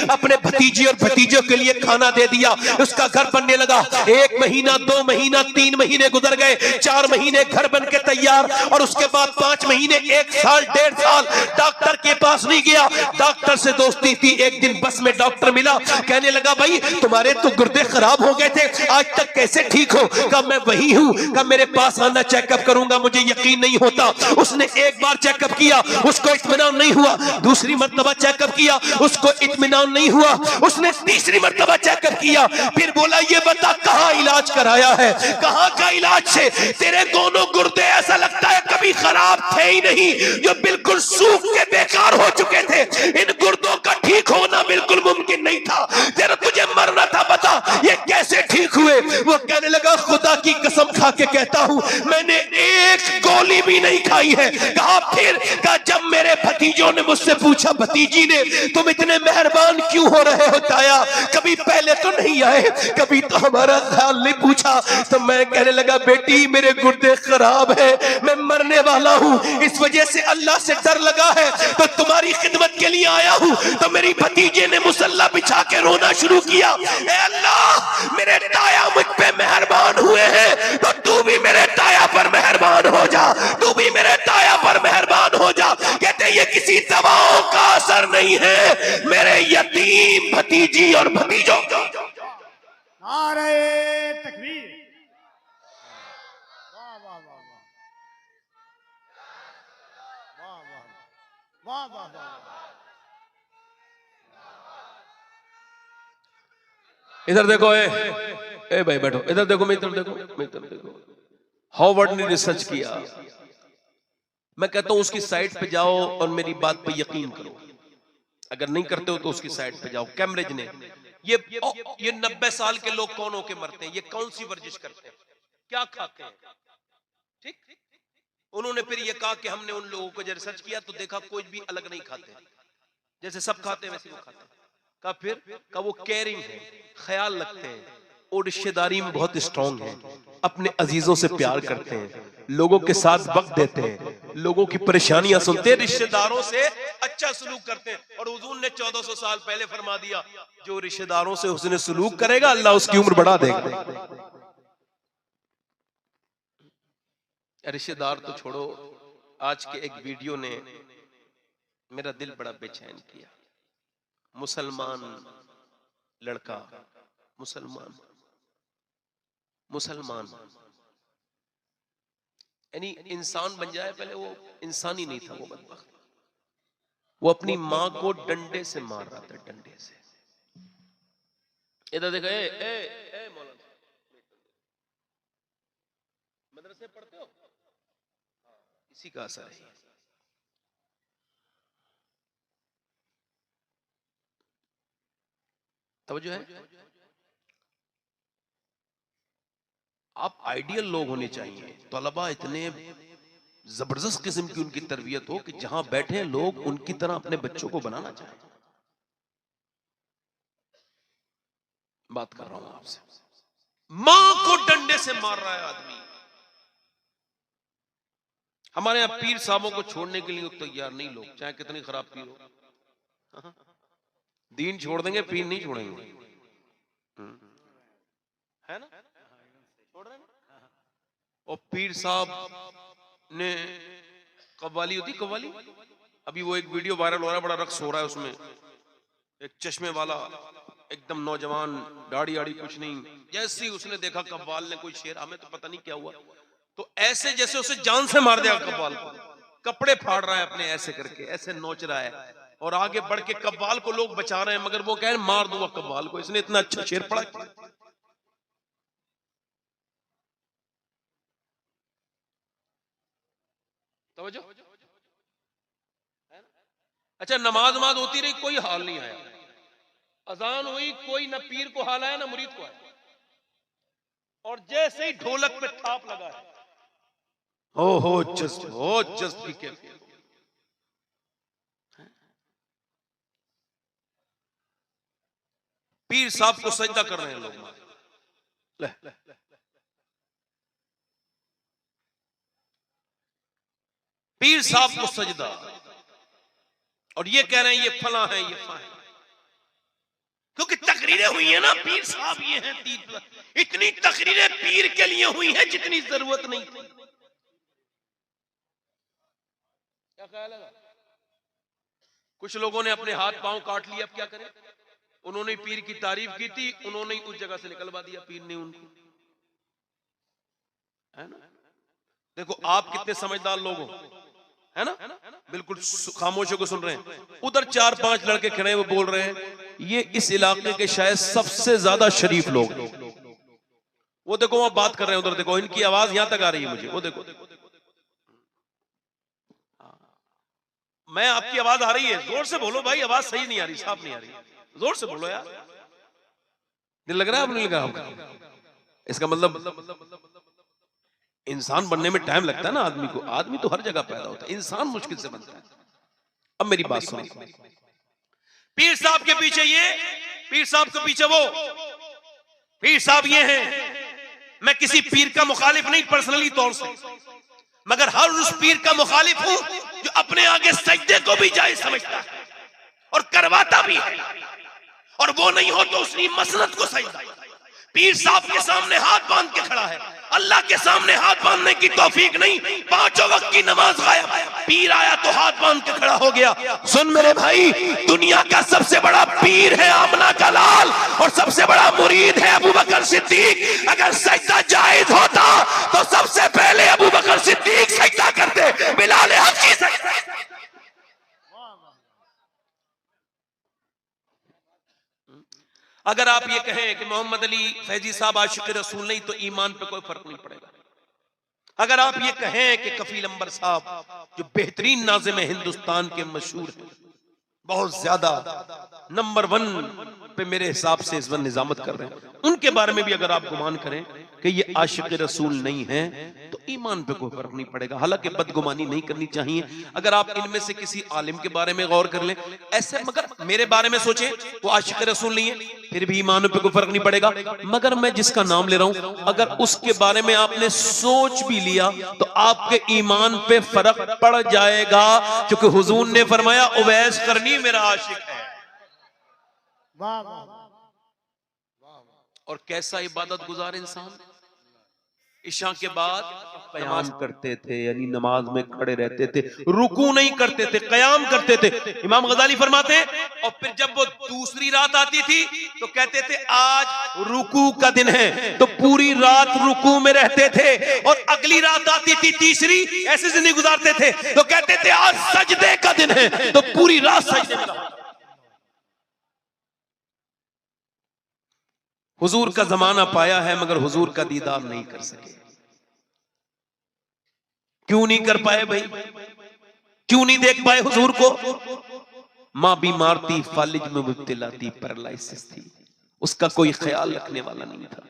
अपने भतीजे और भतीजों के लिए खाना दे दिया। उसका घर बनने लगा। 1 महीना, 2 महीना, 3 महीने गुजर गए, 4 महीने घर बन के तैयार और उसके बाद 5 महीने, 1 साल, 1.5 साल डॉक्टर के पास नहीं गया। डॉक्टर से दोस्ती थी। एक दिन बस में डॉक्टर मिला, कहने लगा भाई तुम्हारे तो गुर्दे खराब हो गए थे, आज तक कैसे ठीक हो? कहा मैं वही हूं। कहा मेरे पास आना, चेकअप करूंगा, मुझे यकीन नहीं होता। उसने एक बार चेकअप किया, उसको इत्मीनान नहीं हुआ। दूसरी मर्तबा चेकअप किया, उसको इत्मीनान नहीं हुआ। उसने तीसरी मर्तबा चेकअप किया, फिर बोला ये बता कहां इलाज कराया है, कहां का इलाज से तेरे दोनों गुर्दे ऐसा लगता है कभी खराब थे ही नहीं, जो बिल्कुल सूख के बेकार हो चुके थे। इन गुर्दों का ठीक होना बिल्कुल मुमकिन नहीं था, तेरा तुझे मरना था, बता ये कैसे ठीक हुए? वो कहने लगा खुदा की कसम खा के कहता हूं मैंने एक गोली भी नहीं खाई है। कहा फिर? कहा जब मेरे भतीजों ने मुझसे पूछा, भतीजी ने, तुम इतने मेहरबान क्यों हो रहे हो ताया, कभी पहले तो नहीं आए, कभी तो हमारा ख्याल नहीं पूछा। तो मैं कहने लगा बेटी मेरे गुर्दे खराब है, मैं मरने वाला हूं, इस वजह से अल्लाह से डर लगा है तो तुम्हारी खिदमत के लिए आया हूं। तो मेरी भतीजे ने मुसल्ला बिछा के रोना शुरू किया, ए अल्लाह मेरे ताया मुझ पे मेहरबान हुए हैं तो तू भी मेरे ताया पर मेहरबान हो जा, तू भी मेरे ताया पर मेहरबान हो जा। कहते ये किसी दवाओं का असर नहीं है, मेरे यतीम भतीजी और भतीजों का। नारे तकबीर। वाह वाह वाह वाह वाह वाह वाह वाह। इधर देखो, ए भाई बैठो, इधर देखो, मैं इधर देखो, मैं इधर देखो। हार्वर्ड ने रिसर्च किया, मैं कहता हूं उसकी साइट पे जाओ और मेरी बात पे यकीन करो, अगर नहीं करते हो तो उसकी साइट पे जाओ। कैम्ब्रिज ने ये 90 साल के लोग कौन होके मरते हैं, ये कौन सी वर्जिश करते हैं, क्या खाते हैं, ठीक? उन्होंने फिर ये कहा कि हमने उन लोगों को जब रिसर्च किया तो देखा कोई भी अलग नहीं खाते, जैसे सब खाते हैं वैसे वो खाते हैं। का फिर का वो केयरिंग है, ख्याल रखते हैं और रिश्तेदारी में बहुत स्ट्रांग है, अपने अजीजों से प्यार करते हैं, लोगों के साथ वक्त देते हैं, लोगों की परेशानियां सुनते हैं, रिश्तेदारों से अच्छा सलूक करते हैं। और हुजूर ने 1400 साल पहले फरमा दिया जो रिश्तेदारों से हुस्न सलूक करेगा अल्लाह उसकी उम्र बढ़ा देगा। रिश्तेदार तो छोड़ो, आज के एक वीडियो ने मेरा दिल बड़ा बेचैन किया। मुसलमान लड़का, मुसलमान यानी इंसान बन जाए, पहले वो इंसान ही नहीं था, वो बदबख्त, वो अपनी मां को डंडे से मार रहा था, डंडे से। इधर देखो, ए मौलाना, मदरसे पढ़ते हो, इसी का असर है। तवज्जो है, आप आइडियल लोग होने चाहिए। तलबा इतने जबरदस्त किस्म की उनकी तरबियत हो कि जहां बैठे लोग उनकी तरह अपने बच्चों को बनाना चाहें। बात कर रहा हूं आपसे, मां को डंडे से मार रहा है आदमी, हमारे यहाँ पीर साहबों को छोड़ने के लिए तैयार नहीं लोग, चाहे कितनी खराब पीर हो। दीन छोड़ देंगे, पीर नहीं छोड़ेंगे, है ना? छोड़ रहे ना? और पीर साहब ने कव्वाली होती, कव्वाली, अभी वो एक वीडियो वायरल हो रहा है, बड़ा रक्स हो रहा है उसमें, एक चश्मे वाला एकदम नौजवान, दाढ़ी आड़ी कुछ नहीं, जैसे ही उसने देखा कव्वाल ने कोई शेर, हमें तो पता नहीं क्या हुआ, तो ऐसे जैसे उसे जान से मार दिया कव्वाल को, कपड़े फाड़ रहा है अपने ऐसे करके, ऐसे नोच रहा है, और आगे बढ़ के कव्वाल को लोग बचा रहे हैं, मगर वो कह रहे मार दूंगा कव्वाल को, इसने इतना अच्छा शेर पढ़ा। तवज्जो। अच्छा, नमाज होती रही, कोई हाल नहीं आया, अजान हुई, कोई न पीर को हाल आया ना मुरीद को आया, और जैसे ही ढोलक पे थाप लगा है, हो जस्ट की कैफियत। पीर साहब को सजदा कर रहे हैं लोग, ले। पीर साहब को सजदा, और ये कह रहे हैं ये फला है, ये फला है, क्योंकि तकरीरें हुई है ना, पीर साहब ये हैं, इतनी तकरीरें पीर के लिए हुई है जितनी जरूरत नहीं थी। क्या ख्याल है? कुछ लोगों ने अपने हाथ पांव काट लिया, अब क्या करें? उन्होंने पीर की तारीफ की थी, उन्होंने उस जगह से निकलवा दिया पीर ने उनको, है ना? देखो आप कितने समझदार लोग हो, है ना? बिल्कुल खामोशों को सुन रहे हैं। उधर 4-5 लड़के खड़े हैं, वो बोल रहे हैं ये इस इलाके के शायद सबसे ज्यादा शरीफ लोग, वो देखो वहां बात कर रहे हैं, उधर देखो, इनकी आवाज यहां तक आ रही है मुझे, वो देखो, मैं आपकी आवाज आ रही है, जोर से बोलो भाई, आवाज सही नहीं आ रही, साफ नहीं आ रही, जोर से बोलो यार। दिल लग रहा है, आपने लगा आपका? इसका मतलब इंसान बनने में टाइम लगता है ना आदमी को, आदमी तो हर जगह पैदा होता है, इंसान मुश्किल से बनता है। अब मेरी बात सुनिए, पीर साहब के पीछे ये, पीर साहब के पीछे वो, पीर साहब ये हैं। मैं किसी पीर का मुखालिफ नहीं पर्सनली तौर से, मगर हर उस पीर का मुखालिफ हूं जो अपने आगे सजदे को भी जायज समझता है और करवाता भी है, और वो नहीं हो तो उसकी मसनत को सजदा। पीर साहब के सामने हाथ बांध के खड़ा है, अल्लाह के सामने हाथ बांधने की तौफीक नहीं, 5 वक्त की नमाज गायब, पीर आया तो हाथ बांध के खड़ा हो गया। सुन मेरे भाई, दुनिया का सबसे बड़ा पीर है आमना का लाल, और सबसे बड़ा मुरीद है अबू बकर सिद्दीक। अगर सजदा जायज होता तो सबसे पहले अबू बकर सिद्दीक सजदा करते, बिलाल हबशी सजदा। अगर आप ये कहें कि मोहम्मद अली फैजी साहब आशिक रसूल नहीं, तो ईमान पे कोई फर्क नहीं पड़ेगा। अगर आप ये कहें कि कफील अंबर साहब जो बेहतरीन नाज़िम हिंदुस्तान के मशहूर हैं, बहुत ज्यादा नंबर 1 पे मेरे हिसाब से इस वक्त निजामत कर रहे हैं, उनके बारे में भी अगर आप गुमान करें कि ये आशिक रसूल नहीं है, तो ईमान पे कोई फर्क नहीं पड़ेगा। हालांकि बदगुमानी नहीं करनी चाहिए। अगर आप इनमें से किसी आलिम के बारे में गौर कर लें ऐसे, मगर मेरे बारे में सोचें वो आशिक रसूल नहीं है, फिर भी ईमान पे कोई फर्क नहीं पड़ेगा। मगर मैं जिसका नाम ले रहा हूं, अगर उसके बारे में आपने सोच भी लिया तो आपके ईमान पे फर्क पड़ जाएगा, क्योंकि हुजूर ने फरमाया उवैस करनी मेरा आशिक है। वाह वाह वाह। और कैसा इबादत गुजार इंसान, इशा के बाद कयाम करते थे, यानी नमाज में खड़े रहते थे, रुकू नहीं करते थे, कयाम करते थे। इमाम गजाली फरमाते हैं, और फिर जब वो दूसरी रात आती थी तो कहते थे आज रुकू का दिन है, तो पूरी रात रुकू में रहते थे। और अगली रात आती थी तीसरी, ऐसे जिंदगी गुजारते थे, तो कहते थे आज सजदे का दिन है, तो पूरी रात सजदे में रहा। हुजूर का जमाना पाया है, मगर हुजूर का दीदार नहीं कर सके। क्यों नहीं कर पाए भाई? क्यों नहीं देख पाए हुजूर को? मां बीमार थी, फालिज में मुब्तला थी, पैरालिसिस थी, उसका कोई ख्याल रखने वाला नहीं था।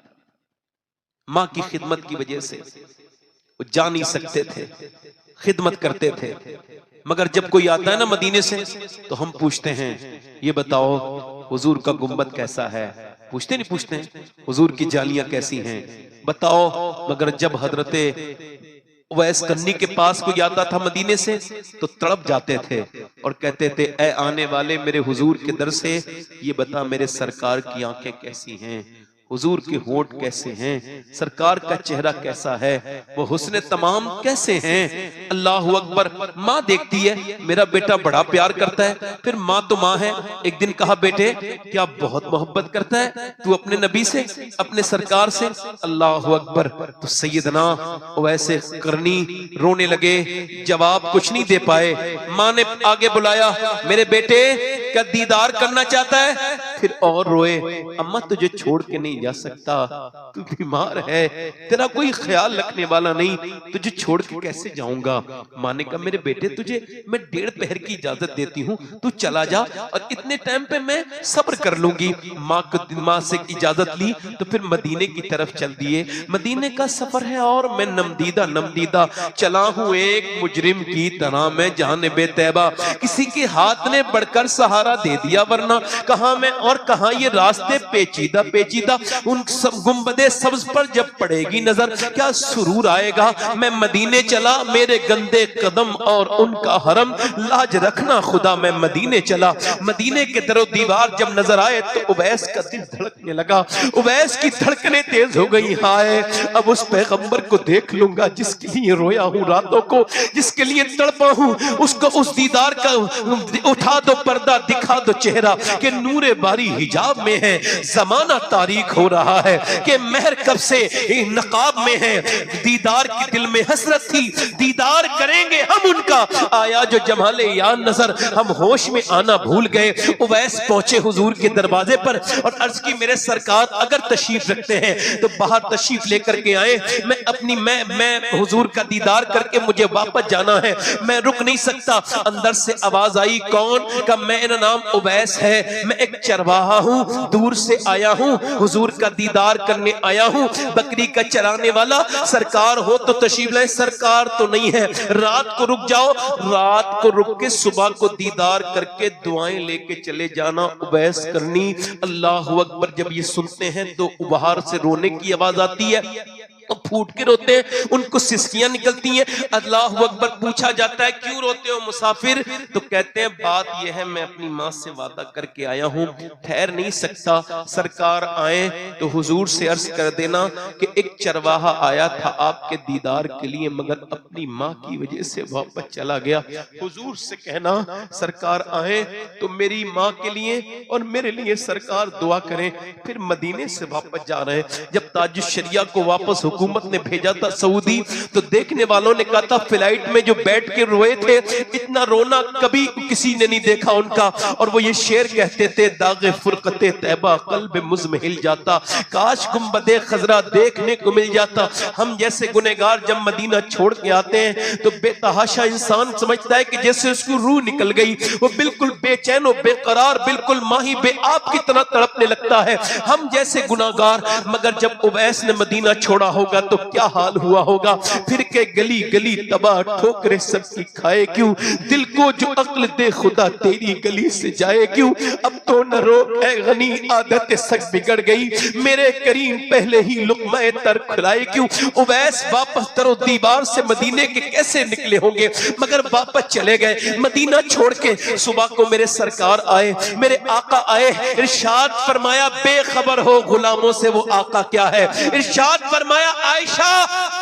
मां की खिदमत की वजह से वो जा नहीं सकते थे, खिदमत करते थे। मगर जब कोई आता है ना मदीने से, तो हम पूछते हैं ये बताओ हुजूर का गुंबद कैसा है? पूछते नहीं पूछते हैं हुजूर की जालियां कैसी हैं बताओ। मगर जब हजरते उवैस करनी के पास कोई आता था मदीने से तो तड़प जाते थे और कहते थे, ऐ आने वाले मेरे हुजूर के दर से, ये बता मेरे सरकार की आंखें कैसी हैं, हुजूर के होंठ कैसे हैं, सरकार का चेहरा कैसा है, वो हुस्न तमाम कैसे हैं। अल्लाह अकबर। माँ देखती है मेरा बेटा बड़ा प्यार करता है, फिर माँ तो माँ है। एक दिन कहा, बेटे क्या बहुत मोहब्बत करता है तू अपने नबी से, अपने सरकार से? अल्लाह अकबर। तो सैयदना वैसे करनी रोने लगे, जवाब कुछ नहीं दे पाए। माँ ने आगे बुलाया, मेरे बेटे क्या दीदार करना चाहता है? फिर और रोए, अम्मा तुझे छोड़ के नहीं जा सकता, तू बीमार है, तेरा कोई ख्याल रखने वाला नहीं, तुझे छोड़ के कैसे जाऊंगा? माँ ने कहा, मेरे बेटे तुझे मैं 1.5 पहर की इजाजत देती हूँ, तू चला जा और इतने टाइम पे मैं सब्र कर लूंगी। माँ से इजाजत ली तो फिर मदीने की तरफ चल दिए। मदीने का सफर है और मैं नमदीदा चला हूँ एक मुजरिम की तरह, मैं जानिबे तैबा, किसी के हाथ ने बढ़कर सहारा दे दिया, वरना कहाँ मैं और कहाँ ये रास्ते पेचीदा उन सब गुंबदे सब्ज पर जब पड़ेगी नजर, क्या सुरूर आएगा। मैं मदीने चला, मेरे गंदे कदम और उनका हरम, लाज रखना खुदा मैं मदीने चला। मदीने के दरो दीवार जब नजर आए तो उवैस का दिल धड़कने लगा, उवैस की धड़कनें तेज हो गई। हाय, अब उस पैगंबर को देख लूंगा जिसके लिए रोया हूँ रातों को, जिसके लिए तड़पा हूँ, उसको उस दीदार का उठा दो पर्दा, दिखा दो चेहरा कि नूरे बारी हिजाब में है, जमाना तारीख हो रहा है कि महर कब से नकाब में है। दीदार की दिल में हसरत थी, दीदार करेंगे हम उनका, आया जो जमाले या नजर, हम होश में आना भूल गए। उवैस पहुंचे हुजूर के दरवाजे पर और अर्ज की, मेरे सरकार अगर तशरीफ रखते हैं तो बाहर तशरीफ लेकर के आए, मैं हुजूर का दीदार करके मुझे वापस जाना है, मैं रुक नहीं सकता। अंदर से आवाज आई, कौन? का मेरा नाम उवैस है, मैं एक चरवाहा हूँ, दूर से आया हूँ, हुजूर का दीदार करने आया हूँ, बकरी का चराने वाला। सरकार हो तो तशरीफ लाए, सरकार तो नहीं है, रात को रुक जाओ, रात को रुक के सुबह को दीदार करके दुआएं लेके चले जाना। उवैस करनी अल्लाह अकबर जब ये सुनते हैं तो बाहर से रोने की आवाज आती है, तो फूट के रोते हैं, उनको सिसकियां निकलती हैं। अल्लाह अकबर। पूछा जाता है, क्यों रोते हो मुसाफिर? तो कहते हैं, बात यह है मैं अपनी माँ से वादा करके आया हूँ, ठहर नहीं सकता, सरकार आए तो हुजूर से अर्ज कर देना कि एक चरवाहा आया था आपके दीदार के लिए, मगर अपनी माँ की वजह से वापस चला गया। हुजूर से कहना सरकार आए तो मेरी माँ के लिए और मेरे लिए सरकार दुआ करें। फिर मदीने से वापस जा रहे हैं, जब ताजुश शरिया को वापस हुकूमत ने भेजा था सऊदी, तो देखने वालों ने कहा था फ्लाइट में जो बैठ के रोए थे, इतना रोना कभी किसी ने नहीं देखा उनका। और वो ये शेर कहते थे, दागे फुरकते तैबा कल्ब मुझ में हिल जाता, काश गुंबदे खजरा देखने को मिल जाता। हम जैसे गुनहगार जब मदीना छोड़ के आते हैं तो बेतहाशा इंसान समझता है कि जैसे उसकी रूह निकल गई, वो बिल्कुल बेचैन और बेकरार, बिल्कुल माही बेआब की तरह तड़पने लगता है। हम जैसे गुनाहगार, मगर जब उवैस ने मदीना छोड़ा होगा तो क्या हाल हुआ होगा। फिर के गली गली तबाह ठोकरे सबकी खाए क्यों, दिल को जो अक्ल दे खुदा तेरी गली से जाए क्यों। अब तो न रोक ऐ गनी, आदत सच बिगड़ गई, मेरे करीम पहले ही लुक़मा तर खिलाए क्यों। उवैस वापस तरो दीवार से मदीने के कैसे निकले होंगे, मगर वापस चले गए मदीना छोड़ के। सुबह को मेरे सरकार आए, मेरे आका आए, इरशाद फरमाया बेखबर हो गुलामों से वो आका क्या है। इरशाद फरमाया, आयशा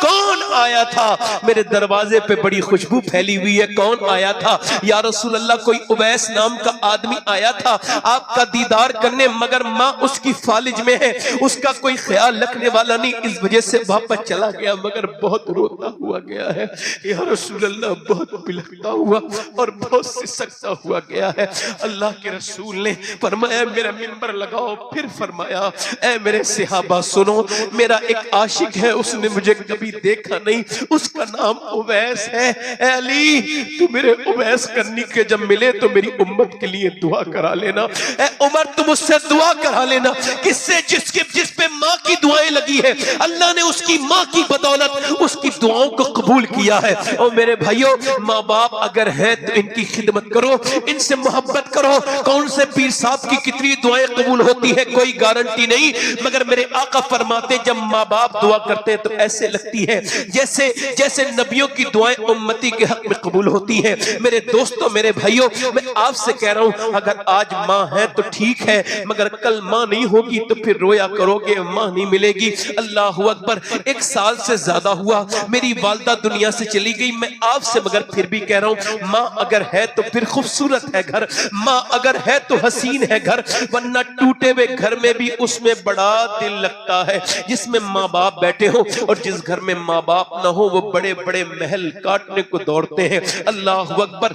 कौन आया था? मेरे दरवाजे पे बड़ी खुशबू फैली हुई है, कौन आया था? या रसूल अल्लाह, कोई उवैस नाम का आदमी आया था आपका दीदार करने, मगर माँ उसकी फालिज में है, उसका कोई ख्याल रखने वाला नहीं, इस वजह से वापस चला गया, मगर बहुत रोता हुआ गया है। या रसूल अल्लाह, बहुत बिलखता हुआ और बहुत सिसकता हुआ गया है। अल्लाह के रसूल ने फरमाया, मेरा मिंबर लगाओ। फिर फरमाया, ऐ मेरे सहाबा सुनो, मेरा एक आशिक है, उसने मुझे कभी देखा नहीं, उसका नाम उवैस है। ऐ अली, तू मेरे उवैस करनी के जब मिले तो मेरी उम्मत के लिए दुआ करा लेना। ऐ उमर, तुम मुझसे दुआ करा लेना। किससे? जिस पे माँ की दुआएं लगी है, अल्लाह ने उसकी माँ की बदौलत उसकी दुआओं को कबूल किया है। और मेरे भाइयों, माँ बाप अगर है तो इनकी खिदमत करो, इनसे मोहब्बत करो। कौन से पीर साहब की कितनी दुआएं कबूल होती है कोई गारंटी नहीं, मगर मेरे आका फरमाते जब माँ बाप दुआ करते हैं तो ऐसे लगती है जैसे जैसे नबियों की दुआएं उम्मती के हक में कबूल होती हैं। मेरे दोस्तों, मेरे भाइयों, मैं आपसे कह रहा हूं, अगर आज माँ है तो ठीक है, मगर कल माँ नहीं होगी तो फिर रोया करोगे, माँ नहीं मिलेगी। अल्लाह अकबर। 1 साल से ज्यादा हुआ मेरी वालदा दुनिया से चली गई। मैं आपसे मगर फिर भी कह रहा हूं, माँ अगर है तो फिर खूबसूरत है घर, माँ अगर है तो हसीन है घर, वरना टूटे हुए घर में भी उसमें बड़ा दिल लगता है। जिसमें माँ बाप बैठे हो, और जिस घर में माँ बाप ना हो वो बड़े बड़े महल काटने को दौड़ते हैं। अल्लाह अकबर।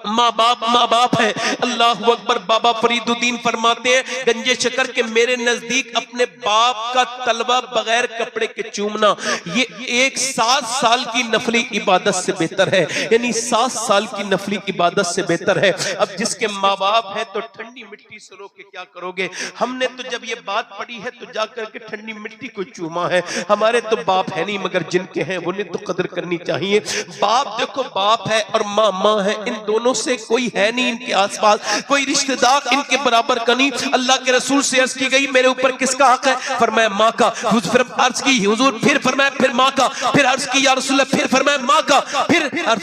माँ बाप है। अल्लाह अकबर। बाबा फरीदुद्दीन फरमाते हैं, गंजे शकर के मेरे नजदीक अपने बाप का तलवा बगैर कपड़े के चूमना ये एक 7 साल की नफली इबादत से बेहतर है। यानी 7 साल की नफली इबादत से बेहतर है। अब जिसके माँ बाप है तो ठंडी मिट्टी से रो के क्या करोगे? हमने तो जब ये बात पढ़ी है तो जाकर के ठंडी मिट्टी को चूमा है। हमारे तो बाप है नहीं, मगर जिनके हैं उन्हें तो कदर करनी चाहिए। बाप देखो, बाप है और माँ माँ है, इन दोनों से कोई है नहीं इनके आसपास, कोई रिश्तेदार इनके बराबर का नहीं। अल्लाह के रसूल से अर्ज की गई, मेरे ऊपर किसका हक है? फरमाया माँ का। फिर अर्ज की हुजूर, फिर फरमाया फिर माँ का, फिर अर्ज की या रसूल अल्लाह, फिर फरमाया माँ का, फिर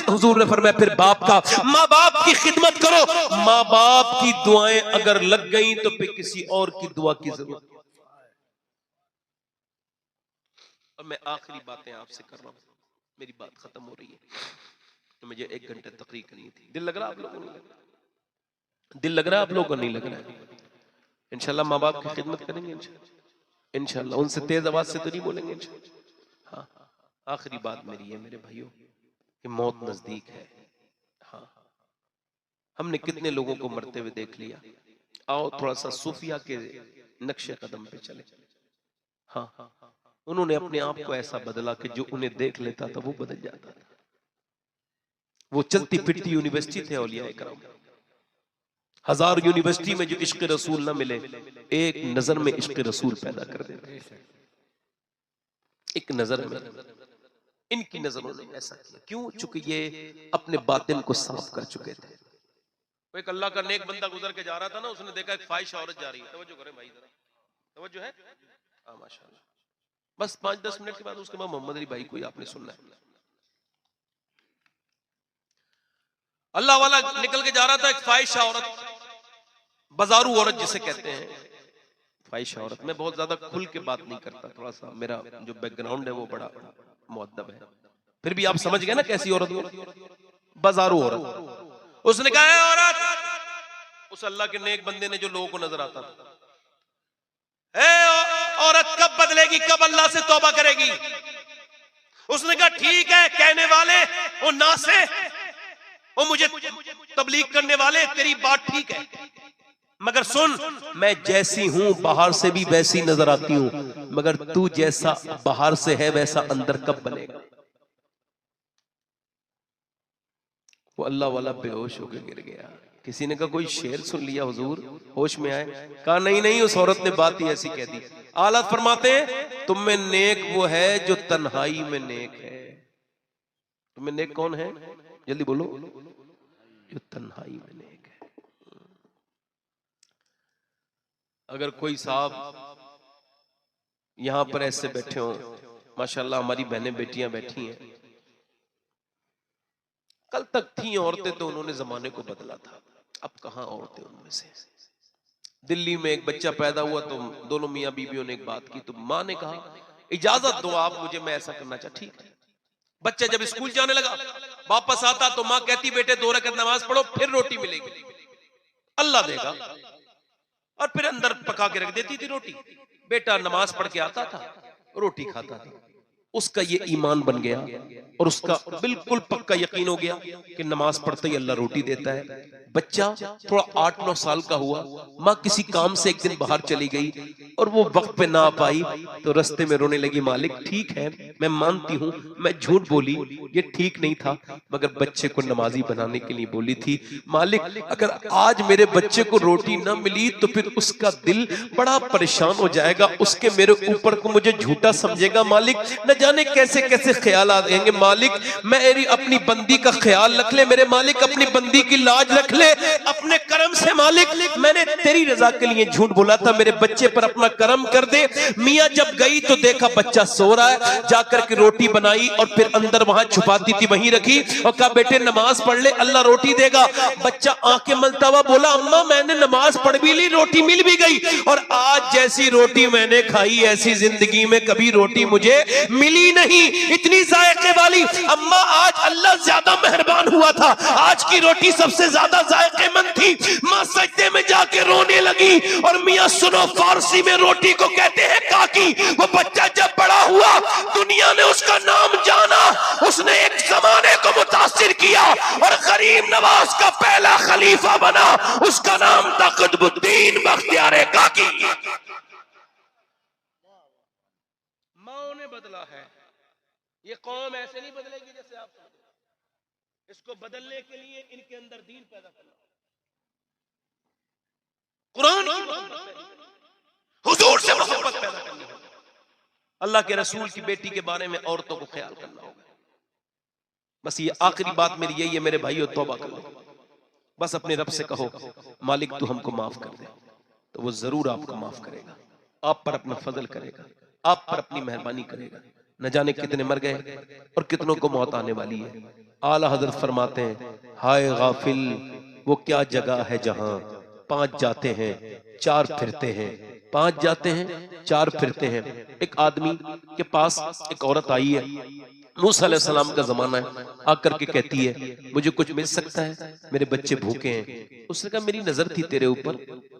हुजूर ने फरमाया फिर बाप का। माँ बाप की खिदमत करो। माँ बाप की दुआएं अगर लग गई तो फिर किसी और की दुआ की जरूरत। अब मैं आखिरी बातें आपसे कर रहा हूं, मेरी बात खत्म हो रही है, तो मुझे 1 घंटे तकरीर करनी थी। दिल लग रहा है आप लोगों को? दिल लग रहा है आप लोगों को? नहीं लग रहा है? इंशाल्लाह माँ बाप की खिदमत करेंगे इंशाल्लाह। उनसे तेज आवाज से तो नहीं बोलेंगे इंशाल्लाह। हाँ, आखिरी बात मेरी है मेरे भाइयों कि मौत नजदीक है। हाँ, हमने कितने लोगों को मरते हुए देख लिया। आओ थोड़ा सा सूफिया के नक्शे कदम पे चले। हाँ, उन्होंने अपने आप को ऐसा बदला कि जो उन्हें देख लेता था वो बदल जाता था। वो चलती फिरती यूनिवर्सिटी थे औलिया इकराम। 1000 यूनिवर्सिटी में जो इश्क रसूल ना मिले, एक नजर में इश्क रसूल पैदा कर देते। एक नजर में। इनकी नजरों ने ऐसा किया। क्यों? चूंकि ये अपने बातिन को साफ कर चुके थे। एक अल्लाह का नेक बंदा गुजर के जा रहा था ना, उसने देखा एक फाहिश औरत जा रही है। तवज्जो करें भाई, जरा तवज्जो है। हाँ माशाल्लाह। बस 5-10 मिनट के बाद उसके बाद मोहम्मद अली भाई को आपने सुनना है। अल्लाह वाला निकल के जा रहा था, एक फाहिशा औरत, बाजारू औरत जिसे कहते हैं, फाहिशा औरत। मैं बहुत ज्यादा खुल के बात नहीं करता, थोड़ा सा मेरा जो बैकग्राउंड है वो बड़ा मुअद्दब है, फिर भी आप समझ गए ना कैसी औरत वो? बाजारू औरत। उसने कहा है औरत, उस अल्लाह के नेक बंदे ने जो लोगों को नजर आता था, औरत कब बदलेगी, कब अल्लाह से तौबा करेगी? उसने कहा ठीक है, कहने वाले वो ना से वो मुझे तबलीग करने वाले, तेरी बात ठीक है, मगर सुन, मैं जैसी हूं बाहर से भी वैसी नजर आती हूं, मगर तू जैसा बाहर से है वैसा अंदर कब बनेगा? वो अल्लाह वाला बेहोश होकर गिर गया। किसी ने कहा कोई शेर सुन लिया हुजूर, होश में आए? कहा नहीं नहीं, उस औरत ने बात ही ऐसी कह दी। आला फरमाते हैं तुम में नेक वो है जो तन्हाई में नेक है। तुम में नेक कौन है? जल्दी बोलो। जो तन्हाई में नेक है। अगर कोई साहब यहां पर ऐसे बैठे हो, माशाल्लाह हमारी बहनें बेटियां बैठी हैं, कल तक थी औरतें तो उन्होंने जमाने को बदला था, अब कहां औरतें उनमें से? दिल्ली में एक बच्चा पैदा हुआ तो दोनों मियां बीबियों ने एक बात की, तो मां ने कहा इजाजत दो आप मुझे, मैं ऐसा करना चाहता। ठीक है। बच्चा जब स्कूल जाने लगा, वापस आता तो मां कहती बेटे 2 रकात नमाज पढ़ो, फिर रोटी मिलेगी, अल्लाह देगा, और फिर अंदर पका के रख देती थी रोटी। बेटा नमाज पढ़ के आता था, रोटी खाता था। उसका ये ईमान बन गया और उसका बिल्कुल पक्का यकीन हो गया कि नमाज पढ़ते ही अल्लाह रोटी देता है। बच्चा थोड़ा 8-9 साल का हुआ, माँ किसी काम से एक दिन बाहर चली गई, और वो वक्त पे ना आ पाई तो रास्ते में रोने लगी, मालिक ठीक है मैं मानती हूँ मैं झूठ बोली, ये ठीक नहीं था, मगर बच्चे को नमाजी बनाने के लिए बोली थी। मालिक अगर आज मेरे बच्चे को रोटी ना मिली तो फिर उसका दिल बड़ा परेशान हो जाएगा, उसके मेरे ऊपर को मुझे झूठा समझेगा। मालिक न जाने कैसे कैसे ख्याल आएंगे। मालिक मेरी अपनी बंदी का ख्याल रख ले, मेरे मालिक अपनी बंदी की लाज रख ले अपने करम से। मालिक मैंने तेरी रजा के लिए झूठ बोला था, मेरे बच्चे पर अपना करम कर दे। मियाँ जब गई तो देखा बच्चा सो रहा है, जाकर के रोटी बनाई और फिर अंदर वहां छुपाती थी वहीं रखी और कहा बेटे नमाज पढ़ ले अल्लाह रोटी देगा। बच्चा आंखें मलता हुआ बोला अम्मा मैंने नमाज पढ़ भी ली, रोटी मिल भी गई, और आज जैसी रोटी मैंने खाई ऐसी जिंदगी में कभी रोटी मुझे मिली नहीं, इतनी जायके वाली। अम्मा आज अल्लाह ज्यादा मेहरबान हुआ था, आज की रोटी सबसे ज्यादा जायकेमंद थी। मां सजदे में जाके रोने लगी और मियां सुनो फारसी में रोटी को कहते हैं काकी। वो बच्चा जब बड़ा हुआ दुनिया ने उसका नाम जाना, उसने एक जमाने को मुतासिर किया और गरीब नवाज का पहला खलीफा बना, उसका नाम था कुतुबुद्दीन बख्तियार काकी। माओ ने बदला है, ये कौम ऐसे नहीं बदलेगी जैसे आप समझ। इसको बदलने के लिए इनके अंदर दीन पैदा करना, कुरान हुजूर से मोहब्बत पैदा करनी होगी, अल्लाह के रसूल की बेटी के बारे में औरतों को ख्याल करना होगा। बस ये आखिरी बात मेरी यही है मेरे भाइयों, तौबा कर लो, बस अपने रब से कहो मालिक तू हमको माफ कर दे, तो वो जरूर आपको माफ करेगा, आप पर अपना फजल करेगा, आप पर अपनी मेहरबानी करेगा। न जाने कितने मर गए और कितनों को मौत आने वाली है। आला हजरत फरमाते हैं हाय गाफिल वो क्या जगह है जहां 5 जाते हैं 4 फिरते हैं, 5 जाते हैं 4 फिरते हैं। एक आदमी के पास एक औरत आई है, मूसा अलैहि सलाम का जमाना है, आकर के कहती है मुझे कुछ मिल सकता है, मेरे बच्चे भूखे हैं। उसने कहा मेरी नजर थी तेरे ऊपर,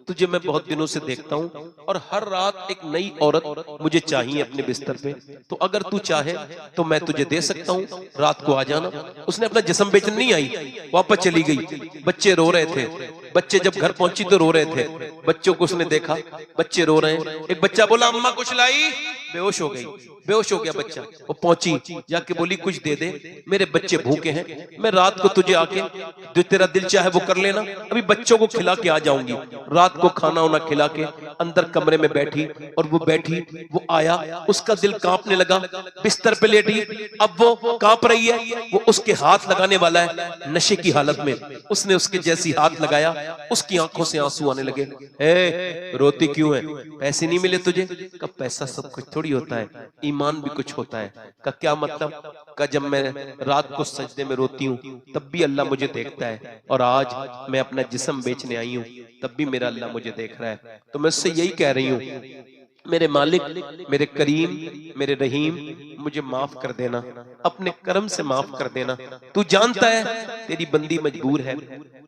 तुझे मैं बहुत दिनों से देखता हूँ और हर रात एक नई औरत मुझे चाहिए अपने बिस्तर पे, तो अगर तू चाहे तो मैं तुझे दे सकता हूँ, रात को आ जाना। उसने अपना जिस्म बेचने नहीं आई, वापस चली गई। बच्चे रो रहे थे, बच्चे जब घर पहुंची तो रो रहे थे, बच्चों को उसने देखा बच्चे रो रहे हैं। एक बच्चा बोला अम्मा कुछ लाई, बेहोश हो गई, बेहोश हो गया बच्चा। वो पहुंची जाके बोली कुछ दे दे, मेरे बच्चे भूखे हैं, मैं रात को तुझे आके जो तेरा दिल चाहे वो कर लेना, अभी बच्चों को खिला के आ जाऊंगी। रात को खाना वाना खिला के अंदर कमरे में बैठी और वो बैठी, वो आया, उसका दिल कांपने लगा, बिस्तर पे लेटी, अब वो कांप रही है, वो उसके हाथ लगाने वाला है नशे की हालत में। उसने उसके जैसी हाथ लगाया, उसकी आंखों से आंसू आने लगे। ए रोती क्यों है, पैसे नहीं मिले तुझे? कब पैसा सब कुछ थोड़ी होता है, ईमान भी कुछ होता है। का क्या मतलब? का जब मैं रात को सजदे में रोती हूँ तब भी अल्लाह मुझे देखता है, और आज मैं अपना जिस्म बेचने आई हूँ तब भी मेरा अल्लाह मुझे देख रहा है। तो मैं उससे यही कह रही हूँ मेरे मालिक, मेरे करीम, मेरे रहीम, मुझे माफ कर देना, अपने करम से माफ कर देना। तू जानता है तेरी बंदी मजबूर है,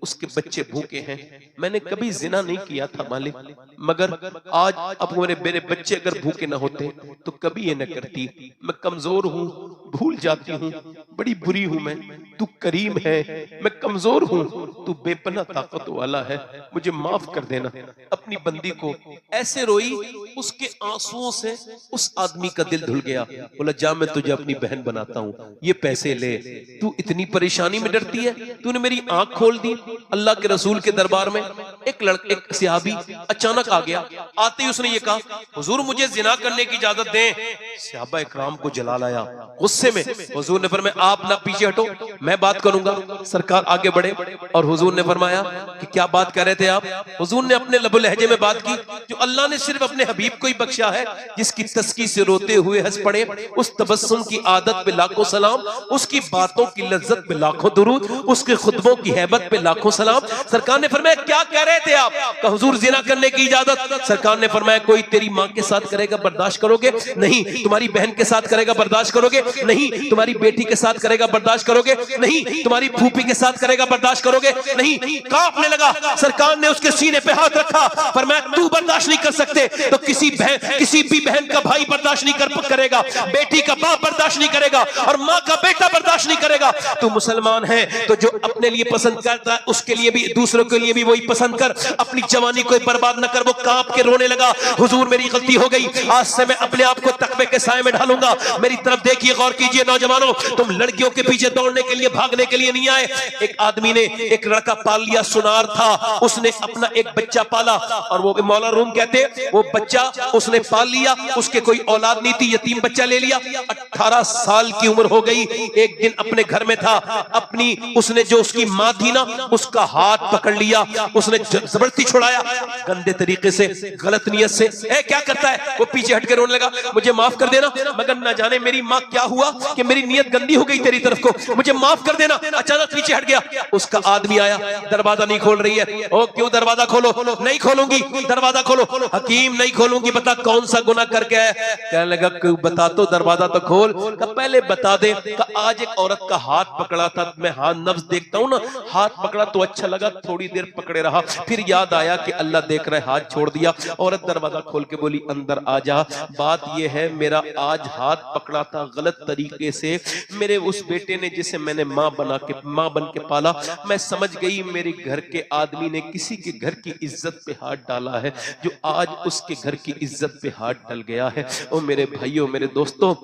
उसके बच्चे भूखे हैं, मैंने कभी जिना नहीं किया था मालिक, मगर आज अब मेरे बच्चे अगर भूखे ना होते तो कभी ये न करती। मैं कमजोर हूँ, भूल जाती हूँ, बड़ी बुरी हूँ मैं, तू करीम है, मैं कमजोर हूँ, तू बेपना ताकत वाला है, मुझे माफ कर देना। अपनी बंदी को ऐसे रोई, उसके आंसुओं से उस आदमी का दिल धुल गया। बोला जा मैं तुझे अपनी बहन बनाता हूँ, ये पैसे ले, तू इतनी परेशानी में डरती है, तूने मेरी आंख खोल दी। अल्लाह के रसूल के दरबार में एक सहाबी अचानक आ गया, आते ही उसने ये कहा हुजूर मुझे जिना करने की इजाजत दें। सहाबा इकराम को जलाल आया, गुस्से में हुजूर ने फरमाया आप ना पीछे हटो, मैं बात करूंगा। सरकार आगे बढ़े और हुजूर ने फरमाया कि क्या बात कर रहे थे आप? हुजूर ने अपने लबो लहजे में बात की जो अल्लाह ने सिर्फ अपने हबीब को ही बख्शा है, जिसकी तस्की से रोते हुए हंस पड़े, उस तबस्सुम की आदत पे लाखों सलाम, उसकी बातों की लज्जत पे लाखों दुरूद, उसके खुतबों की हैबत पे लाखों सलाम। सरकार ने फरमाया क्या कह रहे थे आप? कहा हुजूर जिना करने की इजाजत। सरकार ने फरमाया कोई तेरी माँ के साथ करेगा बर्दाश्त करोगे? नहीं। तुम्हारी बहन के साथ करेगा बर्दाश्त करोगे? नहीं। तुम्हारी बेटी के साथ करेगा बर्दाश्त करोगे? नहीं। तुम्हारी फूफी के साथ करेगा बर्दाश्त करोगे? नहीं। कांपने लगा। सरकार ने उसके सीने पे हाथ रखा, फरमाया तू बर्दाश्त नहीं कर सकते तो किसी भी बहन का भाई बर्दाश्त नहीं करेगा, बेटी का बाप बर्दाश्त नहीं करेगा, और माँ का बेटा बर्दाश्त नहीं करेगा। तू मुसलमान है तो जो अपने लिए पसंद करता है उसके लिए भी, दूसरों के लिए भी वही पसंद कर अपनी जवानी को बर्बाद न कर। वो कांप के रोने लगा, हुजूर मेरी गलती हो गई, आज से मैं अपने आप को तकवे के साए में ढालूंगा। मेरी तरफ देखिए, गौर कीजिए नौजवानों, तुम लड़कियों के पीछे दौड़ने के लिए, भागने के लिए नहीं आए। एक आदमी ने एक लड़का पाल लिया, सुनार था, उसने अपना एक बच्चा पाला, और वो मौला रूम कहते, वो बच्चा उसने पाल लिया, उसके कोई औलाद नहीं थी, यतीम बच्चा ले लिया। 18 साल की उम्र हो गई, एक दिन अपने घर में था, अपनी उसने जो उसकी माँ थी ना, उसका हाथ पकड़ लिया, उसने जबरदस्ती छुड़ाया, गंदे तरीके से, गलत नियत से। क्या करता है वो, पीछे हट के रोने लगा, मुझे माफ कर देना, मगर न जाने मेरी माँ क्या हुआ कि मेरी नियत गंदी हो गई तेरी तरफ को, मुझे माफ कर देना। अचानक पीछे हट गया, उसका आदमी आया, दरवाजा नहीं खोल रही है। ओ क्यों दरवाजा खोलो? नहीं खोलूंगी, दरवाजा खोलो। हकीम नहीं खोलूंगी, बता कौन सा गुनाह करके है? कहने लगा बता तो, दरवाजा तो खोल। पहले बता दे। आज एक औरत का हाथ पकड़ा था, मैं हाथ नफ्स देखता हूं ना, हाथ पकड़ा तो अच्छा लगा, थोड़ी देर पकड़े रहा, फिर याद आया कि अल्लाह देख रहा है, हाथ छोड़ दिया। औरत दरवाजा खोल के बोली अंदर आ जा। बात यह है, मेरा आज हाथ पकड़ा था गलत तरीके से, मेरे उस बेटे ने जिसे मैंने माँ बन के पाला, मैं समझ गई मेरे घर के आदमी ने किसी के घर की इज्जत पे हाथ डाला है, जो आज उसके घर की इज्जत पे हाथ डल गया है। ओ मेरे भाइयों, मेरे दोस्तों,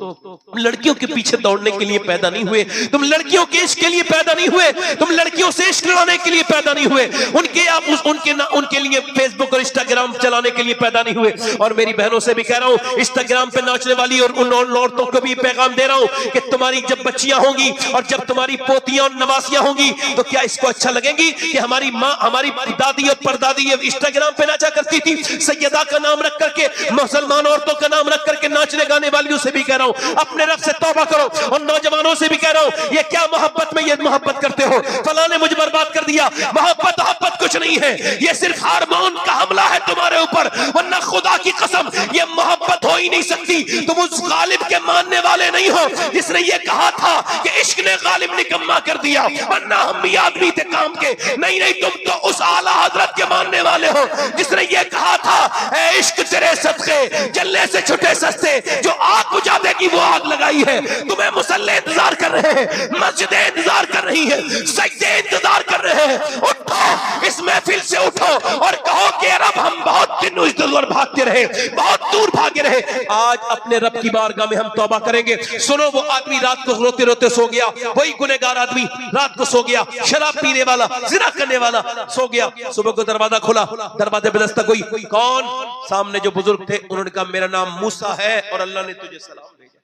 लड़कियों के पीछे दौड़ने के लिए पैदा नहीं हुए, तुम लड़कियों के इश्क के लिए पैदा नहीं हुए, तुम लड़कियों से इश्क लड़ाने के लिए पैदा नहीं हुए, उनके लिए फेसबुक और इंस्टाग्राम चलाने के लिए पैदा नहीं हुए। और मेरी बहनों से भी कह रहा हूं, इंस्टाग्राम पे नाचने वाली और उन औरतों को भी पैगाम दे रहा हूं कि तुम्हारी जब बच्चियां होंगी और जब तुम्हारी पोतियां और नवासियां होंगी, तो क्या इसको अच्छा लगेगी कि हमारी माँ, हमारी दादी और परदादी ये इंस्टाग्राम पे नाचा करती थी, सैयदा का नाम रख करके, मुसलमान औरतों का नाम रख करके नाचने गाने वालियों से भी कह रहा हूं, अपने रब से तौबा करो। और नौजवानों से भी कह रहा हूं, ये क्या मोहब्बत में ये मोहब्बत करते हो, फलां ने मुझे बर्बाद कर दिया। मोहब्बत कुछ नहीं है, ये सिर्फ हार्मोन का हमला है तुम्हारे ऊपर, वरना खुदा की कसम ये मोहब्बत हो ही नहीं सकती। तुम उस गालिब के मानने वाले नहीं हो जिसने ये कहा था कि इश्क ने गालिब निकम्मा कर दिया, वरना हम भी आदमी थे काम के। नहीं, तुम तो उस आला हजरत के मानने वाले हो जिसने ये कहा था, ऐ इश्क तेरे सदके जलने से छुटे सस्ते, जो आग बुझा देगी वो आग लगाई है। तुम्हें मुसल्ले इंतजार कर रहे हैं, मस्जिदें इंतजार कर रही है, सजदे इंतजार कर रहे हैं। उठो, इस महफिल से उठो और कहो कि रब हम बहुत दिनों इस दूर भागते रहे, बहुत दूर भागे रहे, आज अपने रब की बारगाह में हम तौबा करेंगे। सुनो, वो आदमी रात को रोते रोते सो गया, वही गुनहगार आदमी रात को सो गया, शराब पीने वाला, जिना करने वाला सो गया। सुबह को दरवाजा खुला, दरवाजे पे दस्तक हुई, कौन? सामने जो बुजुर्ग थे, उन्होंने कहा मेरा नाम मूसा है और अल्लाह ने तुझे सलाम भेजा।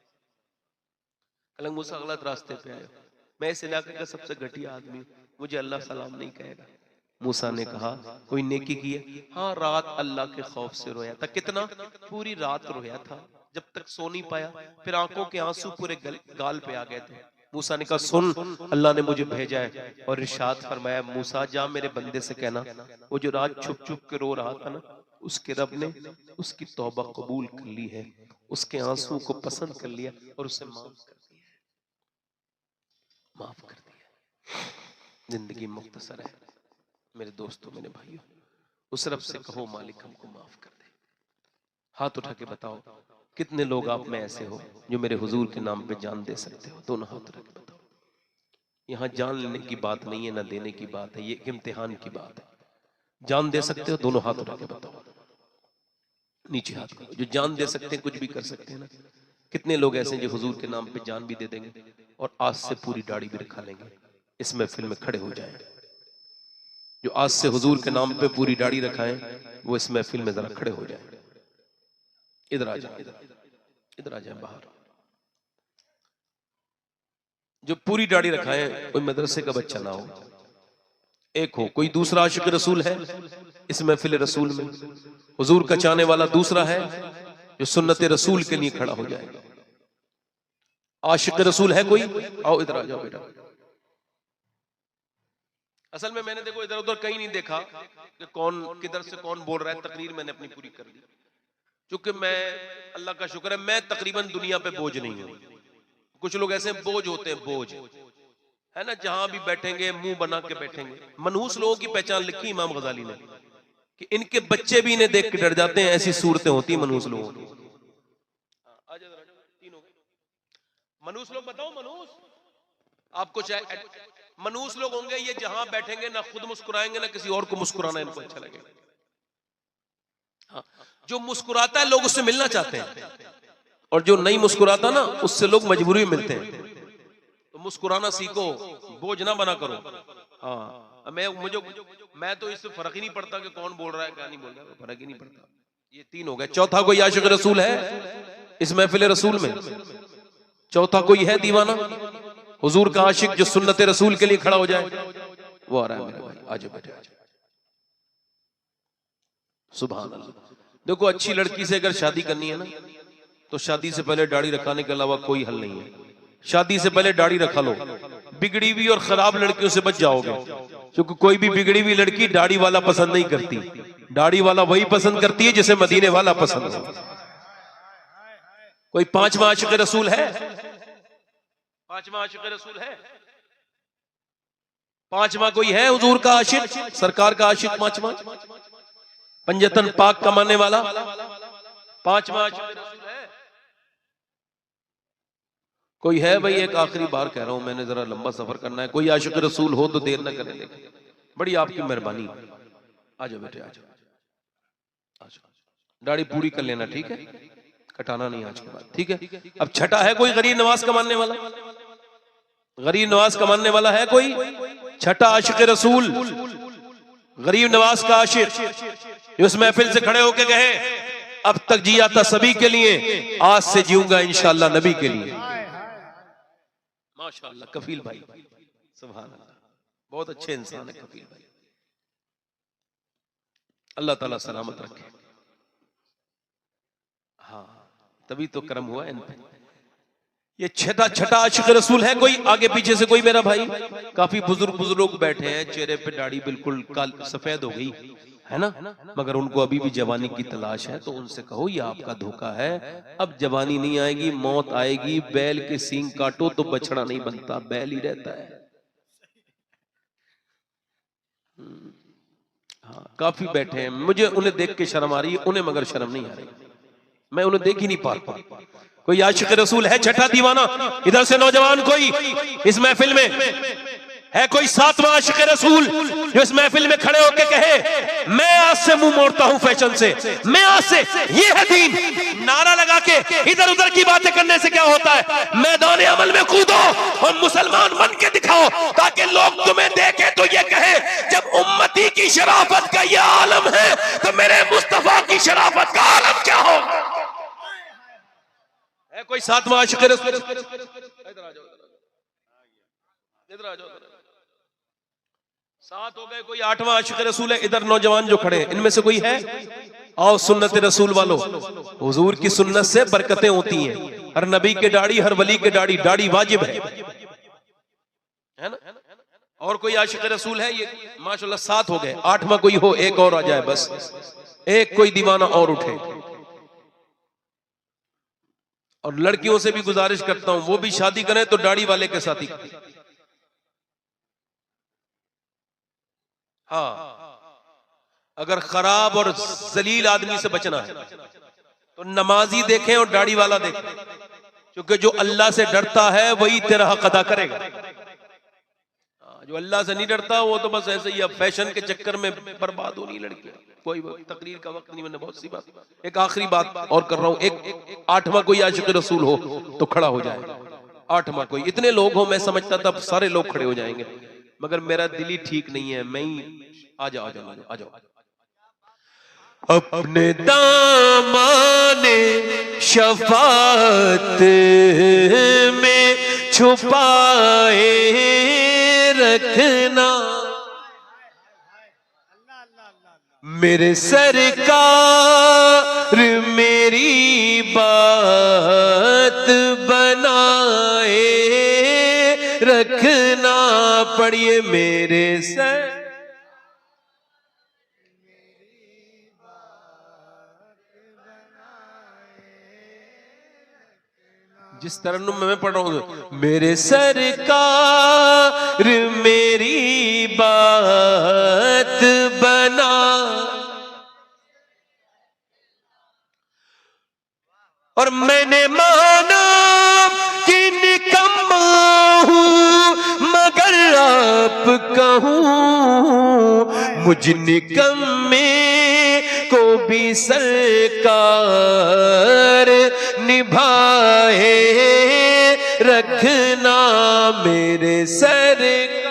कहला मूसा गलत रास्ते पे आए, मैं इस इलाके का सबसे घटिया आदमी, मुझे अल्लाह सलाम नहीं कहेगा। मूसा ने कहा कोई नेकी की है? हाँ, रात अल्लाह के खौफ से रोया था। कितना? पूरी रात रोया था, जब तक सो नहीं पाया, फिर आंखों के आंसू पूरे गाल पे आ गए थे। मूसा ने कहा सुन, अल्लाह ने मुझे भेजा है और इरशाद फरमाया, मूसा जा मेरे बंदे से कहना, वो जो रात छुप छुप के रो रहा था ना, उसके रब ने उसकी तौबा कबूल कर ली है, उसके आंसू को पसंद कर लिया और उसे माफ कर दिया। जिंदगी मुख्तसर है मेरे दोस्तों, मेरे भाइयों, उस रब से कहो मालिक हमको माफ कर दे। हाथ उठा के बताओ कितने लोग आप में ऐसे हो जो मेरे हुजूर के नाम पे जान दे सकते हो? दोनों हाथ उठा के बताओ। यहाँ जान लेने की बात नहीं है, ना देने की बात है, ये इम्तिहान की बात है। जान दे सकते हो? दोनों हाथ उठा के बताओ, नीचे हाथ करो। जो जान दे सकते हैं, कुछ भी कर सकते हैं ना। कितने लोग ऐसे जो हुजूर के नाम पे जान भी दे देंगे और आज से पूरी दाढ़ी भी रखा लेंगे, इस महफिल में खड़े हो जाएं। जो आज से हुजूर के नाम पे पूरी दाढ़ी रखाएं, वो इस महफिल में जरा खड़े हो जाएं। इधर आ जाए, इधर आ जाए बाहर। जो पूरी दाढ़ी रखाएं कोई मदरसे का बच्चा ना हो, एक हो। कोई दूसरा आशिक रसूल है इस महफिल रसूल में, हुजूर का चाहने वाला दूसरा है जो सुन्नत रसूल के लिए खड़ा हो जाएगा। आशिक रसूल है कोई? आओ इधर आ जाओ बेटा। असल में मैंने देखो इधर उधर कहीं नहीं देखा कि कौन किधर से कौन बोल रहा है। तकरीर मैंने अपनी पूरी कर ली, क्योंकि मैं, अल्लाह का शुक्र है, मैं तकरीबन दुनिया पे बोझ नहीं हूं। कुछ लोग ऐसे बोझ होते हैं, बोझ है ना, जहां भी बैठेंगे मुंह बना के बैठेंगे। मनहूस लोगों की पहचान लिखी इमाम गजाली ने कि इनके बच्चे भी इन्हें देख के डर जाते हैं। ऐसी सूरतें होती है मनहूस लोगों की। मनहूस लोग बताओ, मनहूस आपको चाहे मनूस लोग होंगे ये, जहां बैठेंगे ना खुद मुस्कुराएंगे ना किसी और को मुस्कुराना इनको अच्छा लगेगा। हाँ, जो मुस्कुराता है लोग उससे मिलना चाहते हैं, और जो नहीं मुस्कुराता ना उससे लोग मजबूरी में मिलते हैं। तो मुस्कुराना सीखो, बोझ ना बना करो। हाँ, मैं तो इससे फर्क ही नहीं पड़ता कि कौन बोल रहा है क्या नहीं बोल रहा है, फर्क ही नहीं पड़ता। ये 3 हो गए। चौथा कोई आशिक रसूल है इस महफिल रसूल में? चौथा कोई है दीवाना हुजूर का आशिक जो सुन्नत रसूल के लिए खड़ा हो जाए? वो आ रहा है मेरे भाई, आजा बेटे आजा। सुभान अल्लाह। देखो, अच्छी लड़की से अगर शादी करनी है ना तो शादी से पहले दाढ़ी रखाने के अलावा कोई हल नहीं है। शादी से पहले दाढ़ी रखा लो, बिगड़ी हुई और खराब लड़कियों से बच जाओगे, क्योंकि कोई भी बिगड़ी हुई लड़की दाढ़ी वाला पसंद नहीं करती। दाढ़ी वाला वही पसंद करती है जिसे मदीने वाला पसंद हो। कोई 5वां आशिक रसूल है? 5वां आशिक रसूल है? 5वां कोई है हुजूर का आशिक, सरकार का आशिक? 5वां पंजतन पाक कमाने वाला 5वां आशिक रसूल है? कोई है भाई? एक आखिरी बार कह रहा हूं, मैंने जरा लंबा सफर करना है। कोई आशिक रसूल हो तो देर न करें, बड़ी आपकी मेहरबानी। आ जाओ बेटे, आ जाओ। दाढ़ी पूरी कर लेना, ठीक है? कटाना नहीं आज के बाद, ठीक है? अब छठा है कोई गरीब नवाज कमाने वाला? गरीब नवाज कमाने वाला है कोई? छठा आशिक रसूल, गरीब नवाज का आशिक, उस महफिल से खड़े होके कहे अब तक जिया था सभी के लिए, आज से जीऊंगा इंशाअल्लाह नबी के लिए। माशाअल्लाह कफील भाई, सुभान अल्लाह, बहुत अच्छे इंसान है कफील भाई। अल्लाह ताला सलामत रखे। हाँ, तभी तो करम हुआ इन पे। ये छठा आशिक रसूल है कोई? आगे पीछे से कोई मेरा भाई? काफी बुजुर्ग लोग बैठे हैं, चेहरे पे दाढ़ी बिल्कुल सफेद हो गई है ना, मगर उनको अभी भी जवानी की तलाश है। तो उनसे कहो ये आपका धोखा है, अब जवानी नहीं आएगी, मौत आएगी। बैल के सींग काटो तो बछड़ा नहीं बनता, बैल ही रहता है। हाँ, काफी बैठे हैं, मुझे उन्हें देख के शर्म आ रही है, उन्हें मगर शर्म नहीं आ रही, मैं उन्हें देख ही नहीं पा रहा। कोई आशिक रसूल है छठा दीवाना? इधर से नौजवान कोई इस महफिल में है? कोई 7वां आशिक रसूल जो इस महफिल में खड़े होके कहे मैं आज से मुंह मोड़ता हूं फैशन से, मैं आज से ये है दीन। नारा लगा के इधर उधर की बातें करने से क्या होता है? मैदान अमल में कूदो और मुसलमान बन के दिखाओ, ताकि लोग तुम्हें देखें तो ये कहे जब उम्मती की शराफत का ये आलम है तो मेरे मुस्तफा की शराफत का आलम क्या होगा? है कोई 7वां आशिक रसूल? इधर आ जाओ, इधर आ जाओ। 7 हो गए। कोई 8वां आशिक रसूल है? इधर नौजवान जो खड़े हैं इनमें से कोई है? आओ सुन्नत रसूल वालों, हुजूर की सुन्नत से बरकतें होती हैं। हर नबी के दाढ़ी, हर वली के दाढ़ी, दाढ़ी वाजिब है ना? और कोई आशिक रसूल है? ये माशाल्लाह 7 हो गए। 8वां कोई हो? एक और आ जाए बस, एक कोई दीवाना और उठे। और लड़कियों से भी गुजारिश करता हूं वो भी शादी करें तो दाढ़ी वाले के साथ ही। हाँ, अगर खराब और जलील आदमी से बचना है तो नमाजी देखें और दाढ़ी वाला देखें, क्योंकि जो अल्लाह से डरता है वही तेरा हक अदा करेगा। जो अल्लाह से नहीं डरता वो तो बस ऐसे ही अब फैशन के चक्कर में बर्बाद होनी लड़कियां। कोई तकरीर का वक्त नहीं, मैंने बहुत सी बात। एक आखिरी बात और कर रहा हूं, एक 8वां कोई आशिक रसूल हो तो खड़ा हो जाए। 8वां कोई? इतने लोग हो मैं समझता था सारे लोग खड़े हो जाएंगे, मगर मेरा दिल ही ठीक नहीं है। मैं ही आ जाओ, आ जाओ, आ जाओ। अपने दामाने शफात में छुपाए रखना, मेरे सरकार मेरी बात बनाए रखना। पढ़िए मेरे सर जिस तरन्नुम में मैं पढ़ रहा हूं, मेरे सरकार मेरी बात बना। और मैंने माना कि निकम्मा हूं मगर आप कहूँ मुझ निकम्मे को भी सरकार निभाए रखना मेरे सरकार।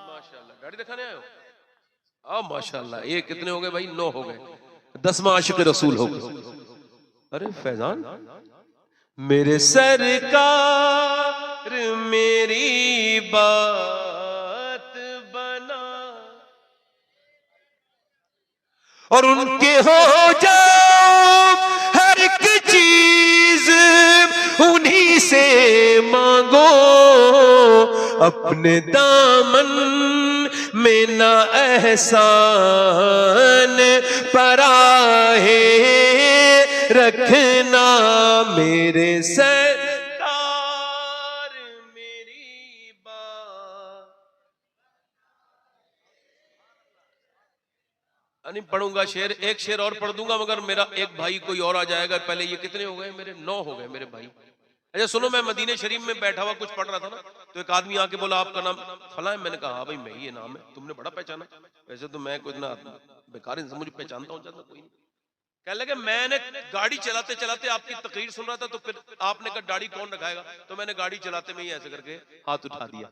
माशाल्लाह, गाड़ी दिखाने आए हो? माशाल्लाह, ये कितने हो गए भाई? 9 हो गए। 10वां आशिक रसूल हो गए। अरे फैजान, मेरे सरकार मेरी बात बना और उनके हो जाओ हर एक चीज उन्हीं से मांगो, अपने दामन में ना एहसान पराहे रखना मेरे सरकार मेरी बात। नहीं पढ़ूंगा शेर, एक शेर और पढ़ दूंगा, मगर मेरा एक भाई कोई और आ जाएगा पहले। ये कितने हो गए मेरे? 9 हो गए मेरे भाई। अच्छा सुनो, मैं मदीने शरीफ में बैठा हुआ कुछ पढ़ रहा था ना, तो एक आदमी आके बोला आपका नाम फला है? मैंने कहा हाँ भाई मैं ही, ये नाम है। तुमने बड़ा पहचाना? वैसे तो मैं कुछ ना बेकार इंसान, मुझे पहचानता हूँ ज्यादा कोई नहीं। कह लगे मैंने गाड़ी चलाते चलाते आपकी तकरीर सुन रहा था, तो फिर आपने कहा दाढ़ी कौन रखाएगा, तो मैंने गाड़ी चलाते में ही ऐसे करके हाथ उठा दिया।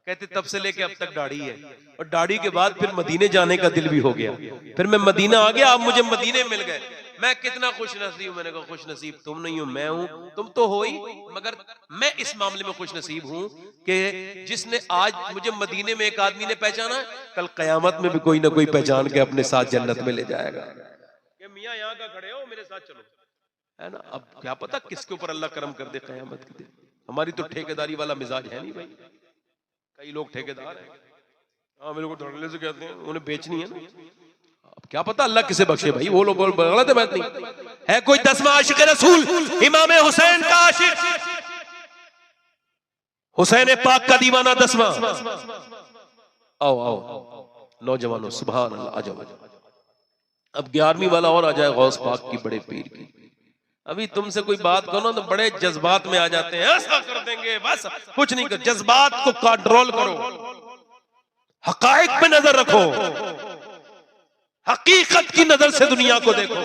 कहते तब से लेके अब तक दाढ़ी है, और दाढ़ी के बाद फिर मदीने जाने का दिल भी हो गया। फिर मैं मदीना आ गया, आप मुझे मदीने मिल गए। मैं कितना खुश नसीब। मैंने कहा खुश नसीब तुम नहीं हो, मैं हूं। तुम तो हो ही, मगर मैं इस मामले में खुश नसीब हूं कि जिसने आज मुझे मदीने में एक आदमी ने पहचाना, कल कयामत में भी कोई ना कोई पहचान के अपने साथ जन्नत में ले जाएगा। मियां यहाँ का खड़े हो, मेरे साथ चलो, है ना। अब क्या पता किसके ऊपर अल्लाह करम कर दे कयामत के दिन। हमारी तो ठेकेदारी वाला मिजाज है नहीं भाई। कई लोग ठेकेदार हैं, हाँ मेरे को धड़ल्ले से कहते हैं, उन्हें बेचनी है ना। अब क्या पता अल्लाह किसे बख्शे भाई, वो लोग गलत है, बात नहीं है। कोई 10वां आशिक रसूल इमाम हुसैन का आशिक, हुसैन पाक का दीवाना 10वां। आओ आओ नौजवानों, सुभान अल्लाह, आ जाओ। अब 11वीं वाला और आ जाए, गौस पाक की बड़े पीर की। अभी तुमसे कोई बात करो तो बड़े जज्बात में आ जाते हैं, ऐसा कर देंगे, बस कुछ नहीं कर। जज्बात को कंट्रोल करो, हकायक पे नजर रखो, हकीकत की नजर से दुनिया को देखो।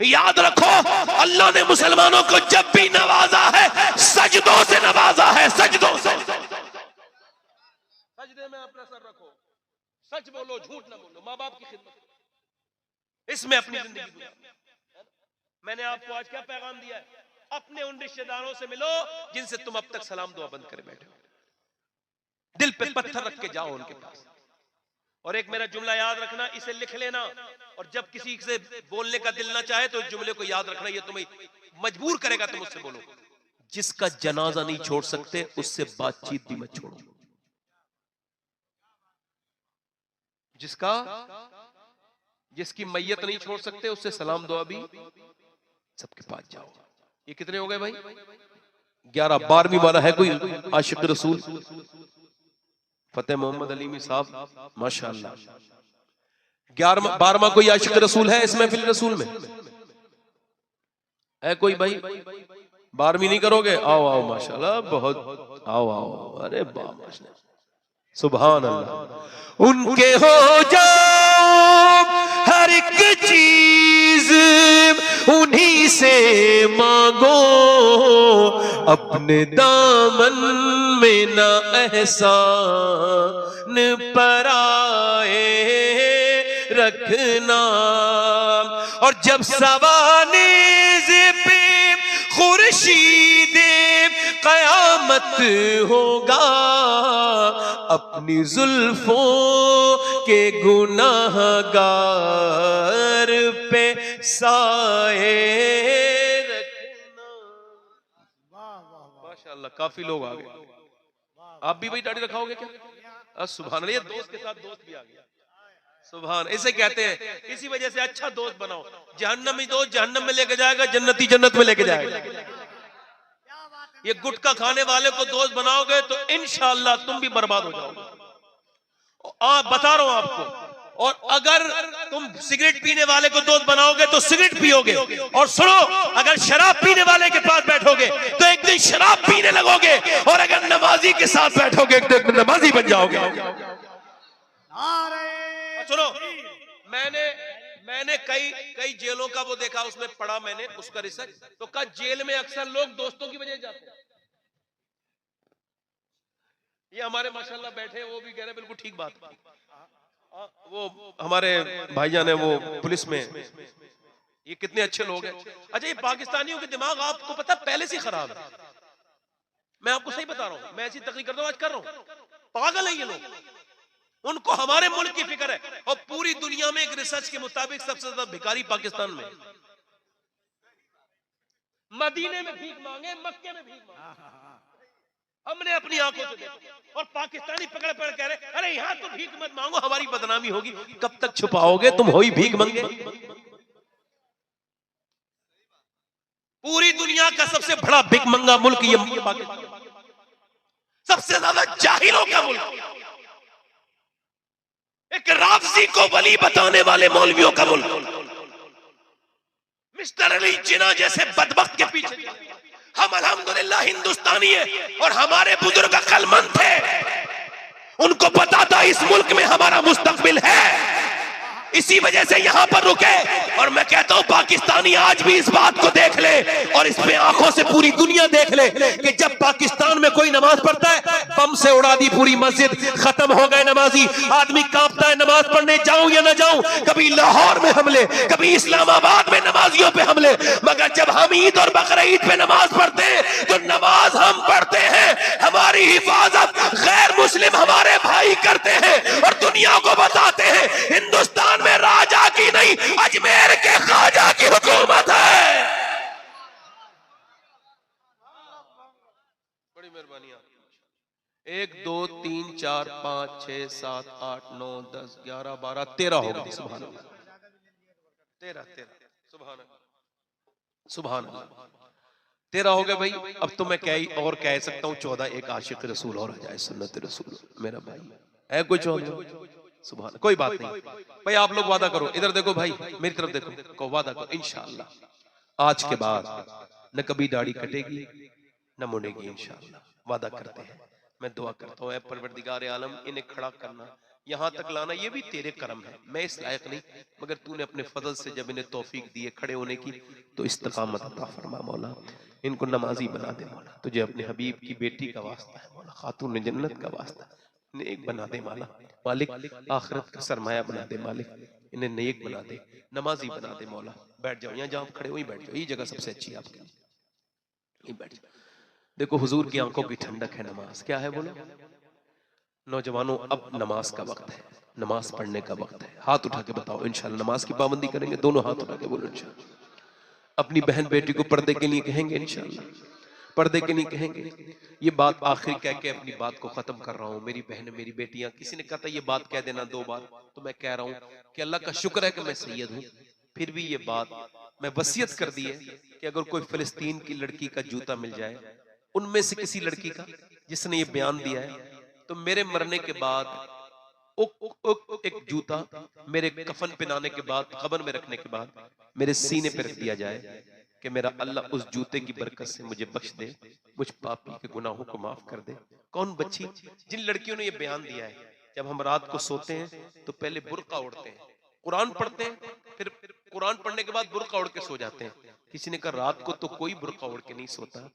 याद रखो अल्लाह ने मुसलमानों को जब भी नवाजा है सजदों से नवाजा है, सजदों से। सजदे में अपना सर रखो, सच बोलो, झूठ ना बोलो, माँ बाप की खिदमत, इसमें अपनी जिंदगी गुजारो। मैंने आपको आज क्या पैगाम दिया है? अपने उन रिश्तेदारों से मिलो जिनसे तुम अब तक सलाम दुआ बंद करे बैठे हो। दिल पे पत्थर रख के जाओ उनके पास। और एक मेरा जुमला याद रखना, इसे लिख लेना, और जब किसी से बोलने का दिल ना चाहे तो इस जुमले को याद रखना, ये तुम्हें मजबूर करेगा, तुम उससे बोलो। जिसका जनाजा नहीं छोड़ सकते उससे बातचीत भी मत छोड़ो। जिसकी मैयत नहीं छोड़ सकते उससे सलाम दुआ भी सबके पास जाओ। ये कितने हो गए भाई? 11। 12वीं वाला है कोई आशिक रसूल? फतेह मोहम्मद अलीमी साहब, माशाअल्लाह। 12वां कोई आशिक रसूल है इस महफिल रसूल में? है कोई भाई? 12वीं नहीं करोगे? आओ आओ, माशाअल्लाह, बहुत आओ आओ। अरे बाबा, सुभान अल्लाह। उनके हो जाओ हर एक चीज उन्हीं से मांगो, अपने दामन में ना एहसान पराए रखना। और जब सवानीज़ पे खुर्शीद कयामत होगा, अपनी जुल्फों के गुनाहगार पे साए रखना। माशाअल्लाह, काफी लोग आ गए। आप भी भाई दाढ़ी रखाओगे क्या? सुभान अल्लाह, ये दोस्त के साथ दोस्त भी आ गया। सुभान, इसे कहते हैं, इसी वजह से अच्छा दोस्त बनाओ। जहन्नमी दोस्त जहन्नम में लेके जाएगा, जन्नती जन्नत में लेके जाएगा। ये गुटखा खाने वाले को दोस्त बनाओगे तो इंशाअल्लाह तुम भी बर्बाद हो जाओगे। बता रहा हूं आपको। और अगर तुम सिगरेट पीने वाले को दोस्त बनाओगे तो सिगरेट पियोगे, और सुनो, अगर शराब पीने वाले के पास बैठोगे तो एक दिन शराब पीने लगोगे, और अगर नमाजी के साथ बैठोगे एक दिन नमाजी बन जाओगे। सुनो, मैंने कई जेलों का वो देखा, उसमें पढ़ा मैंने उसका रिसर्च, तो कहा जेल में अक्सर लोग दोस्तों की वजह जाते हैं। ये हमारे माशाल्लाह बैठे हैं, वो भी कह रहे बिल्कुल ठीक बात। वो हमारे भाईजान है वो पुलिस में, ये कितने अच्छे लोग हैं। अच्छा, ये पाकिस्तानियों के दिमाग आपको पता पहले से खराब है। मैं आपको सही बता रहा हूं, मैं ऐसी तकरीर करता हूं, आज कर रहा हूं। पागल है ये लोग, उनको हमारे मुल्क की फिक्र है। और पूरी दुनिया में एक रिसर्च के मुताबिक सबसे ज्यादा भिखारी पाकिस्तान में। मदीने में भीख मांगे, मक्के में भीख मांगे, हमने अपनी आंखों से देखा। और पाकिस्तानी पकड़ पकड़ कह रहे अरे यहां तो भीख मत मांगो, हमारी बदनामी होगी। कब तक छुपाओगे तुम, हो ही भीख मंगे। पूरी दुनिया का सबसे बड़ा भीख मंगा मुल्क ये पाकिस्तान, सबसे ज्यादा जाहिलों का मुल्क, एक राफजी को वली बताने वाले मौलवियों का मुल्क, मिस्टर अली जिन्ना जैसे बदबख्त के पीछे। हम अल्हम्दुलिल्लाह हिंदुस्तानी है, और हमारे बुजुर्ग अक्लमंद थे, उनको पता था इस मुल्क में हमारा मुस्तकबिल है, इसी वजह से यहां पर रुके। और मैं कहता हूं पाकिस्तानी आज भी इस बात को देख ले, और इसमें आंखों से पूरी दुनिया देख ले कि जब पाकिस्तान में कोई नमाज पढ़ता है, बम से उड़ा दी पूरी मस्जिद, खत्म हो गए नमाजी। आदमी कांपता है नमाज पढ़ने जाऊं या ना जाऊं। कभी लाहौर में हमले, कभी इस्लामाबाद में नमाजियों पे हमले, मगर जब हम ईद और बकरा ईद पे नमाज पढ़ते हैं तो नमाज हम पढ़ते हैं, हमारी हिफाजत गैर मुस्लिम हमारे भाई करते हैं, और दुनिया को बताते हैं हिंदुस्तान में राजा की नहीं, अजमेर के ख्वाजा की हुकूमत है। बड़ी मेहरबानी आपकी। 1 2 3 4 5 6 7 8 9 10 11 12 13 हो गए। सुभान अल्लाह, 13 सुभान अल्लाह, सुभान अल्लाह, 13 हो गए भाई। अब तो मैं और कह सकता हूँ 14, एक आशिक रसूल और आ जाए, सुन्नत रसूल मेरा भाई है कोई 14। सुभान, कोई बात नहीं भाई, आप लोग वादा करो, इधर देखो भाई, मेरी तरफ देखो, को वादा करो इंशाअल्लाह आज के बाद न कभी दाढ़ी कटेगी न मुड़ेगी, इंशाअल्लाह वादा करते हैं। मैं दुआ करता हूँ, ऐ परवरदिगार आलम, इन्हें खड़ा करना, यहाँ तक लाना, ये भी तेरे करम है, मैं इस लायक नहीं, मगर तूने अपने फजल से जब इन्हें तौफीक दी है खड़े होने की, तो इस्तिकामत अता फरमा मौला, इनको नमाजी बना दे मौला, तुझे अपने हबीब की बेटी का वास्ता है मौला, खातून जन्नत का वास्ता, नेक बना दे माला मालिक, आखिरत का सरमाया बना दे मालिक, इन्हें नेक बना दे, नमाजी बना दे मौला। बैठ जाओ, यहाँ जहाँ खड़े वहीं बैठ जाओ, ये जगह सबसे अच्छी है आपके लिए, यहीं बैठ जाओ। देखो हुजूर की आंखों की ठंडक है नमाज, क्या है बोलो नौजवानों, अब नमाज का वक्त है, नमाज पढ़ने का वक्त है। हाथ उठा के बताओ इंशाल्लाह नमाज की पाबंदी करेंगे, दोनों हाथ उठा के बोलो इंशाल्लाह। अपनी बहन बेटी को पर्दे के लिए कहेंगे इंशाल्लाह, पर्दे के लिए कहेंगे। ये बात आखिर कह के अपनी बात को खत्म कर रहा हूँ। मेरी बहन मेरी बेटियां, किसी ने कहा था ये बात कह देना 2 बार, तो मैं कह रहा हूँ कि अल्लाह का शुक्र है कि मैं सैयद हूँ, फिर भी ये बात मैं वसीयत कर दी है कि अगर कोई फिलिस्तीन की लड़की का जूता मिल जाए, उनमें से किसी लड़की का जिसने ये बयान दिया है, तो मेरे मरने के बाद एक जूता मेरे कफन पहनाने के बाद, कब्र में रखने के बाद मेरे सीने पर रख दिया जाए कि मेरा अल्लाह उस जूते की बरकत से मुझे बख्श दे, मुझ पापी के गुनाहों को माफ कर दे। कौन बच्ची? जिन लड़कियों ने ये बयान दिया है, जब हम रात को सोते हैं तो पहले बुर्का ओढ़ते हैं, कुरान पढ़ते हैं, फिर कुरान पढ़ने के बाद बुर्का ओढ़ के सो जाते हैं। किसी ने कहा रात को तो कोई बुर्का ओढ़ के नहीं सोता,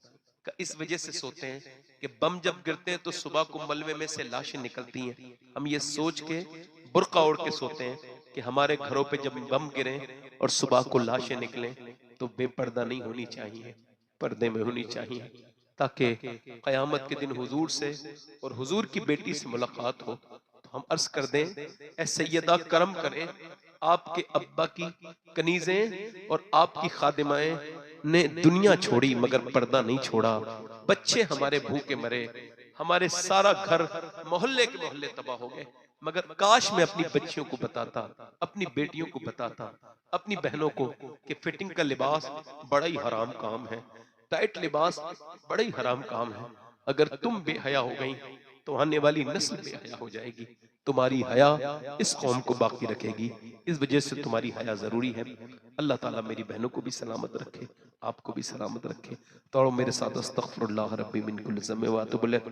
इस वजह से सोते हैं कि बम जब गिरते हैं तो सुबह को मलबे में से लाशें निकलती हैं। हम ये सोच के बुर्का ओढ़ के सोते हैं कि हमारे घरों पे जब बम गिरे और सुबह को लाशें निकलें तो बेपर्दा नहीं होनी चाहिए, पर्दे में होनी चाहिए, ताकि कयामत के दिन हुजूर से और हुजूर की बेटी से मुलाकात हो। तो हम अर्ज कर दें, ऐ सैयदा करम करें, आपके अब्बा की कनीजें और आपकी खादिमाएं ने दुनिया छोड़ी मगर पर्दा नहीं छोड़ा। बच्चे हमारे भूखे मरे, हमारे सारा घर मोहल्ले के मोहल्ले तबाह हो गए, मगर काश मैं अपनी बच्चियों को बताता, अपनी बेटियों को बताता, अपनी बहनों को कि फिटिंग का लिबास बड़ा ही हराम काम है, टाइट लिबास बड़ा ही हराम काम है। अगर तुम बेहया हो गई तो आने वाली नस्ल बेहया हो जाएगी। तुम्हारी हया इस कौम को बाकी रखेगी, इस वजह से तुम्हारी हया जरूरी है। अल्लाह ताला मेरी बहनों को भी सलामत रखे, आपको भी सलामत रखे। तो मेरे साथ अस्तगफिरुल्लाह रब्बी मिन कुल्लि ज़म्बिन व अतूबु इलैह,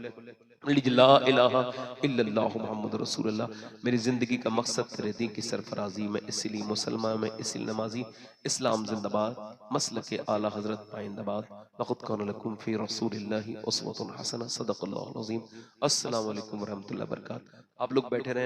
ला इलाहा इल्लल्लाहु मुहम्मदुर रसूलुल्लाह। मेरी जिंदगी का मकसद तेरे दीन की सरफराजी में, इसलिए मुसलमान में, इसलिए नमाजी। इस्लाम जिंदाबाद, मसलके आला हजरत पाइंदाबाद। लक़द कान लकुम फी रसूलिल्लाहि उस्वतुन हसना। सदक़ल्लाहुल अज़ीम। अस्सलामु अलैकुम व रहमतुल्लाहि व बरकातहू। आप लोग बैठे रहें।